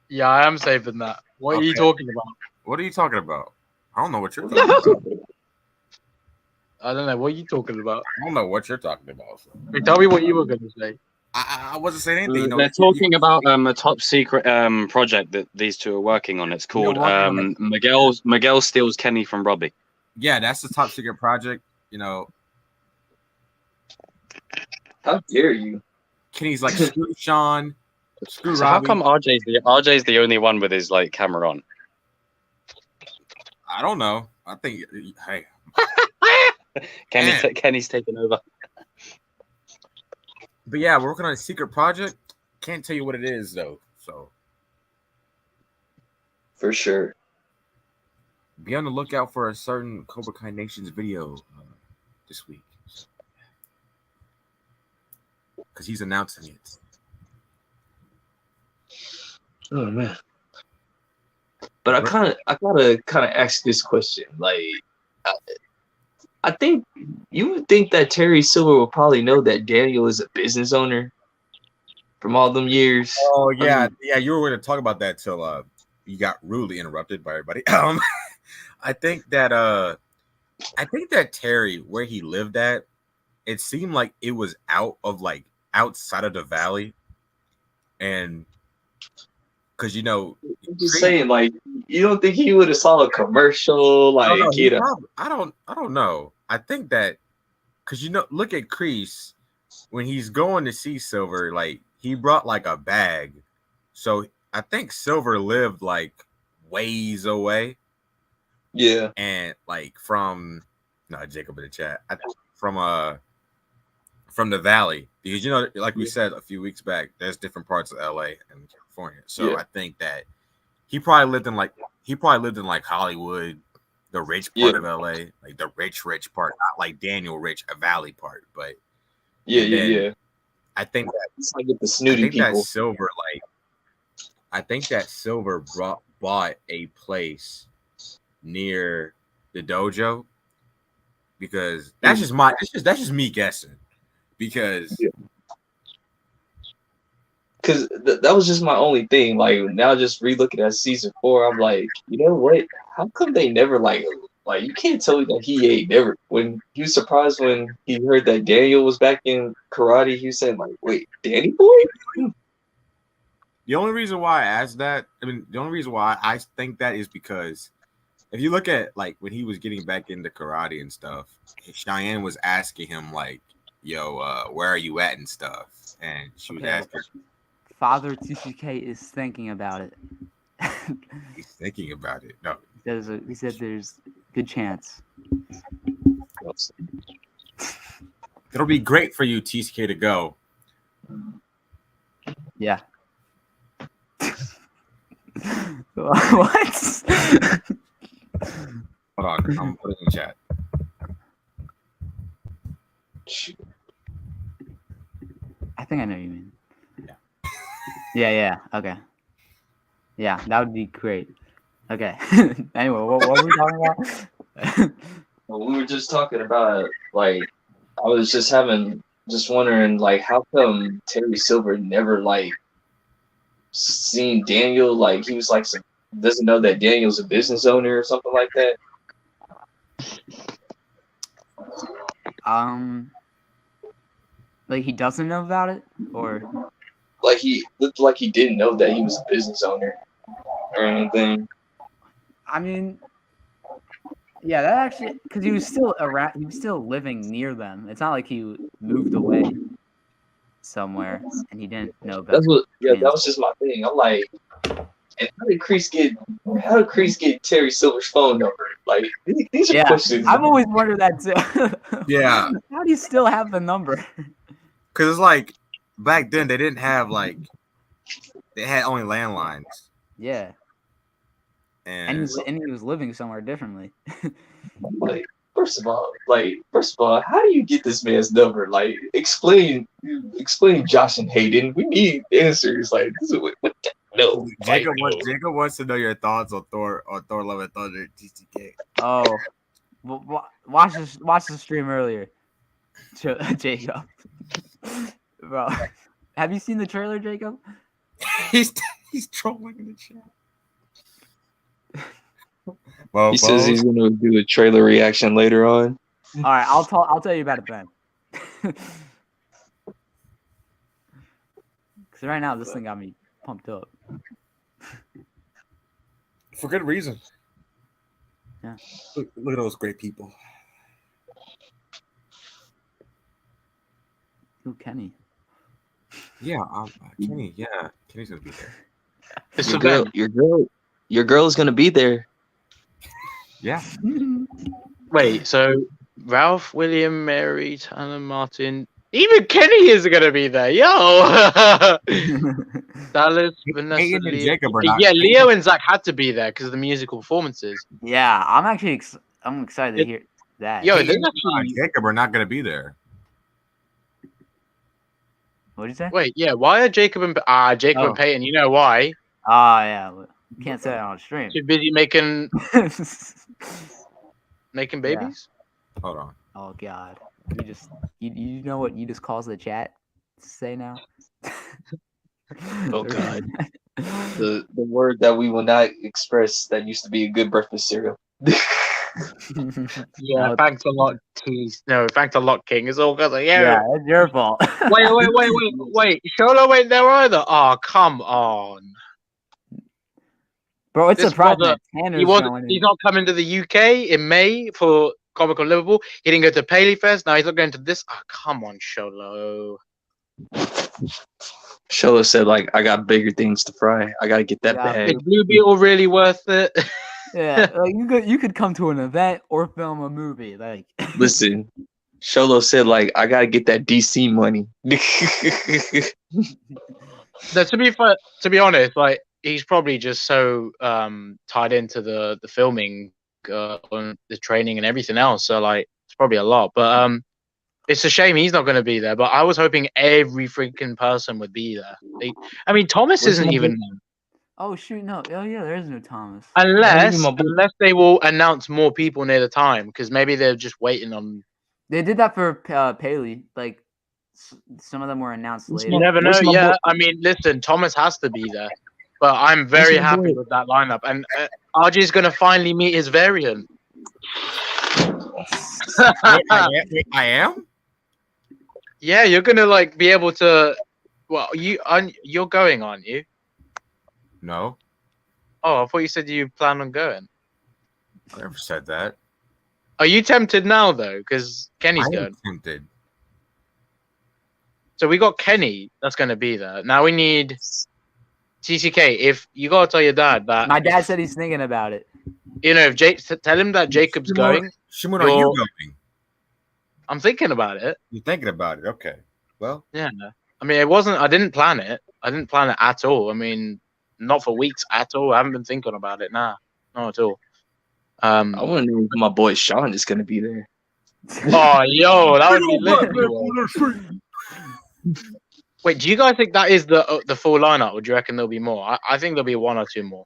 Yeah, I am saving that. What are you Okay. talking about? What are you talking about? I don't know what you're talking about. I don't know. What are you talking about? I don't know what you're talking about. Wait, tell me what you were going to say. I wasn't saying anything. You know, They're talking about a top secret project that these two are working on. It's called working on Miguel Steals Kenny from Robbie. Yeah, that's the top secret project. You know, How dare you? Kenny's like screw Sean, screw So how Robbie. come RJ's the only one with his like camera on? I don't know. I think hey, Kenny's taking over. but yeah, we're working on a secret project. Can't tell you what it is though. So For sure. be on the lookout for a certain Cobra Kai Nations video this week. Because he's announcing it. Oh man. But I gotta ask this question. Like, I think you would think that Terry Silver will probably know that Daniel is a business owner from all them years. Oh yeah, you were going to talk about that till you got rudely interrupted by everybody. I think that Terry, where he lived at, it seemed like it was outside of the valley, and because you know, I'm just saying, like, you don't think he would have saw a commercial, like, no, you know? I don't know. I think that because you know, look at Kreese when he's going to see Silver, like he brought like a bag, so I think Silver lived like ways away. Yeah, And like from Jacob in the chat, I think from the valley, because you know, like we said a few weeks back, there's different parts of LA and California. So I think that he probably lived in like Hollywood, the rich part of LA, like the rich part, not like Daniel Rich, a valley part, but yeah. I think that It's like with the snooty people. I think that Silver bought a place near the dojo, because that's just me guessing, because that was just my only thing. Like, now just re-looking at season 4, I'm like, you know what? How come they never like you can't tell me that he ain't never, when he was surprised when he heard that Daniel was back in karate, he was saying like, wait, Danny boy? the only reason why I think that is because if you look at like when he was getting back into karate and stuff, Cheyenne was asking him like, yo, where are you at and stuff, and she was asking, Father TCK is thinking about it. he's thinking about it. No, he said there's good chance. It'll be great for you, TCK, to go. Yeah. What? Hold on, I'm putting in the chat. I think I know what you mean. Yeah. Okay. Yeah, that would be great. Okay. Anyway, what were we talking about? Well, we were just talking about, like, I was just wondering, like, how come Terry Silver never, like, seen Daniel, like, he was, like, doesn't know that Daniel's a business owner or something like that? Like, he doesn't know about it? Or... Like, he looked like he didn't know that he was a business owner or anything. I mean... Yeah, that actually, because he was still around. He was still living near them. It's not like he moved away somewhere and he didn't know about. That was just my thing. I'm like, and how did Kreese get Terry Silver's phone number? Like, these are questions. I've always wondered that too. Yeah. How do you still have the number? Because it's like back then they didn't have they had only landlines. Yeah. And he was living somewhere differently. Like, first of all, how do you get this man's number? Like, explain Josh and Hayden. We need answers. Like, this is what no. Jacob wants to know your thoughts on Thor Love and Thunder TCK. Oh, watch the stream earlier, Jacob. Bro, have you seen the trailer, Jacob? He's trolling in the chat. He says he's going to do a trailer reaction later on. All right, I'll tell you about it then. Because right now this thing got me pumped up. For good reason. Yeah. Look at those great people. Ooh, Kenny. Yeah, Kenny. Yeah, Kenny's gonna be Your there. your girl is gonna be there. Yeah. Wait, so Ralph, William, Mary, Tanner, Martin, even Kenny is gonna be there. Yo, Dallas, Vanessa, Hayden and Leo. Jacob are not. Yeah, Leo and Zach had to be there because of the musical performances. Yeah, I'm actually I'm excited to hear that. Yo, Hayden and Jacob are not gonna be there. What did you say? Wait, yeah, why are Jacob and Peyton? You know why? Yeah, can't say that on stream. Too busy making babies. Yeah. Hold on. Oh God, you know what you just caused the chat to say now? Oh God, the word that we will not express that used to be a good breakfast cereal. Yeah, thanks a lot, Keys. No, thanks a lot, King. It's all because of you. Yeah, it's your fault. Wait. Sholo ain't there either. Oh, come on. Bro, it's This surprising brother, that Tanner's He's going not coming to the UK in May for Comic Con Liverpool. He didn't go to Paley Fest. Now he's not going to this. Oh, come on, Sholo. Sholo said, like, I got bigger things to fry. I gotta get that Yeah, bag. Is Blue Beetle really worth it? Yeah, like you could come to an event or film a movie. Like, Listen, Sholo said, like, I gotta get that DC money. No, to be honest, like he's probably just so tied into the filming, on the training and everything else. So like it's probably a lot. But it's a shame he's not going to be there. But I was hoping every freaking person would be there. I mean, Thomas Where's isn't my even oh shoot, no, oh yeah, there is no Thomas. unless they will announce more people near the time, because maybe they're just waiting on. They did that for Paley. Like, some of them were announced later. You never know. Where's my Yeah, boy? I mean, listen, Thomas has to be there. But I'm very my happy boy? with that lineup, and RJ's going to finally meet his variant. I am. Yeah, you're gonna like be able to. Well, you're going, aren't you? No, Oh, I thought you said you plan on going. I never said that. Are you tempted now though? Because Kenny's I am going. tempted. So we got Kenny that's gonna be there. Now we need TCK. If you gotta tell your dad that, My dad said he's thinking about it. you know, if tell him that Jacob's going. Shimon, are you You're- going? I'm thinking about it. You're thinking about it. Okay. Well, Yeah. I mean, it wasn't. I didn't plan it. I didn't plan it at all. I mean, not for weeks at all. I haven't been thinking about it. Nah, not at all. I want to know if my boy Sean is gonna be there. Oh, yo, that would be lit. Wait, do you guys think that is the full lineup, or do you reckon there'll be more? I think there'll be one or two more.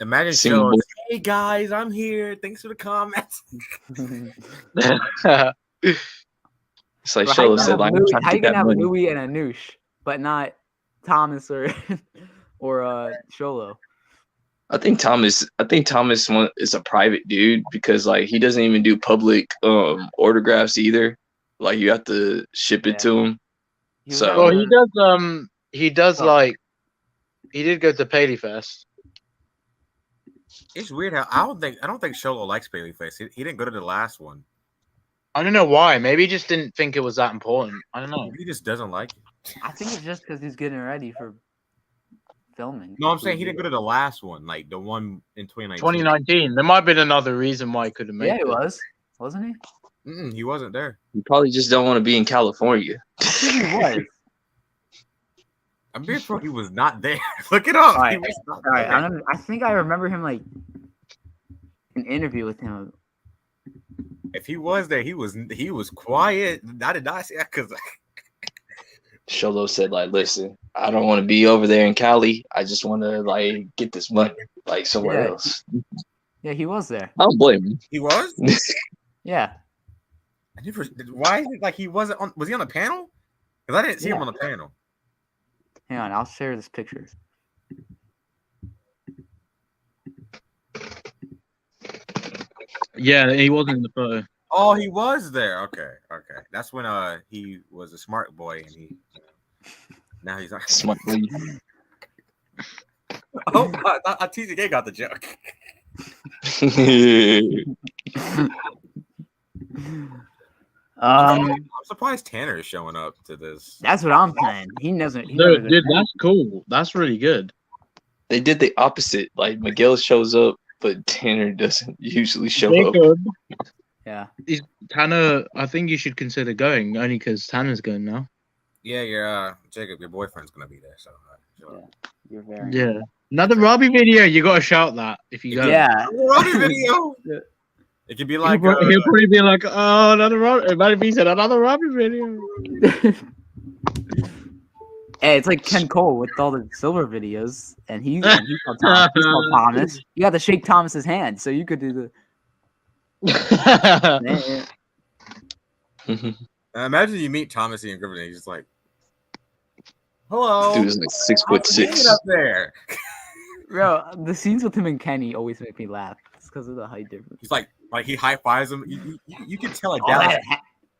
imagine See shows. my boy- Hey guys, I'm here. Thanks for the comments. It's like Bro, how you Sholo gonna said, have like, I'm Louis- trying how to you get gonna that have money. Louis and Anoush, but not Thomas or Sholo? I think Thomas is a private dude because like he doesn't even do public autographs either. Like you have to ship it Yeah. to him. He was So- at Well, one of he does Oh. like he did go to Paley Fest. It's weird how I don't think Sholo likes Babyface. He didn't go to the last one. I don't know why. Maybe he just didn't think it was that important. I don't know. He just doesn't like it. I think it's just because he's getting ready for filming. No, I'm saying he didn't go to the last one, like the one in 2019. 2019. There might have been another reason why he couldn't make Yeah, it. he was, wasn't he? He wasn't there. You probably just don't want to be in California. I think he was. I'm being sure he was not there. Look it up. All right, He was not All right, there. I think I remember him like an interview with him. If he was there, he was quiet. I did not see that because Sholo said, like, listen, I don't want to be over there in Cali. I just want to like get this money like somewhere Yeah. else. Yeah, he was there. I don't blame him. he was. Yeah, I never. Why is it like he wasn't on? Was he on the panel? Because I didn't see him Yeah. on the panel. hang on, I'll share this picture. Yeah, he wasn't in the photo. Oh, he was there. Okay. That's when he was a smart boy and he. Now he's not. Smart lead. Oh, I thought TCK got the joke. I'm surprised Tanner is showing up to this. That's what I'm saying. He doesn't. He No, never dude, that's cool. That's really good. They did the opposite. Like Miguel shows up, but Tanner doesn't usually show up. Jacob, Yeah. Tanner, I think you should consider going only because Tanner's going now. Yeah, your Jacob, your boyfriend's gonna be there. So. You're very. Yeah. Another Robbie video. You got to shout that if you go. Yeah. Robbie video. Yeah. It could be He'll, like he'll probably be like, oh, another Robbie. It might have been said another Robbie video. Hey, it's like Ken Cole with all the silver videos, and he's called Thomas. He's called Thomas. You got to shake Thomas's hand, so you could do the. imagine you meet Thomas Ian Griffin and he's just like, "Hello, Dude is like 6'6". Hanging up there." Bro, the scenes with him and Kenny always make me laugh. It's because of the height difference. He's like he high fives him. You can tell like Oh,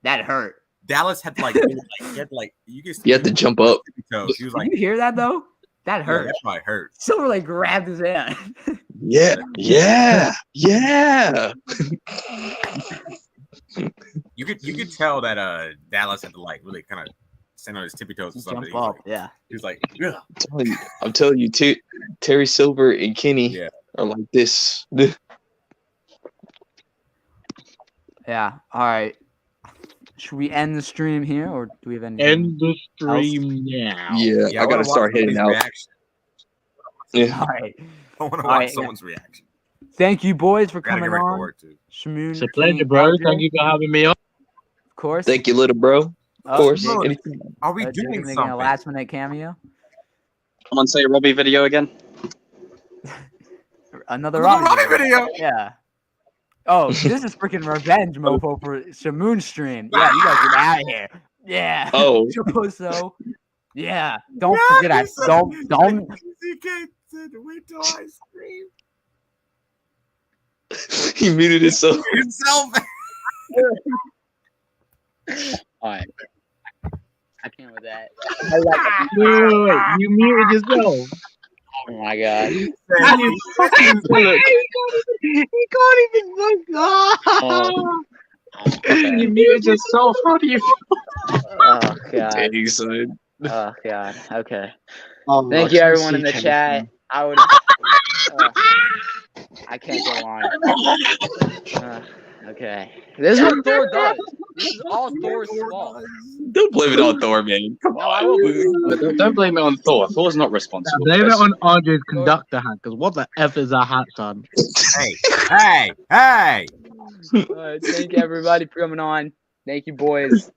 that hurt. Dallas had like, he had like you can. You have to jump up. Toes. He was like, Did you hear that though? That yeah, hurt. that probably hurt. Silver like grabbed his hand. Yeah, yeah, yeah. You could tell that Dallas had to like really kind of stand on his tippy toes or something. Jump up, yeah. He was like, yeah. I'm telling you, Terry Silver and Kenny Yeah. are like this. Yeah. All right. Should we end the stream here, or do we have anything? End the stream now. Yeah, I gotta start heading out. Yeah. All right. I want to All watch right, someone's reaction. Thank you, boys, for Gotta coming get ready for on. work too. Shamoon, It's a Kenny, pleasure, bro. RJ. Thank you for having me on. Of course. Thank you, little bro. Of course. Jake- Anything. Are we Jake doing making a something? last-minute cameo. Come on, say a Robbie video again. Another Robbie Robbie video. Yeah. Oh, this is freaking revenge, mofo, for Shamoon stream. Yeah, you guys get out of here. Yeah. Oh. So, yeah. Don't Yeah, forget. he said- Don't. TCK said, "Wait till I scream." He muted himself. Himself. All right. I can't with that. Wait, you muted yourself. Oh my god. He can't even look. You muted yourself. How do you? Oh god. Dang, son. Oh god. Okay. Oh, Thank you, everyone in the chat. I would. I can't go on. Okay. This is what Thor does. This is all Thor's fault. Don't blame it on Thor, man. Come No, I will. Don't blame it on Thor. Thor's not responsible. Blame it on RJ's conductor hat, because what the F is that hat, son? Hey. All right, thank you, everybody, for coming on. Thank you, boys.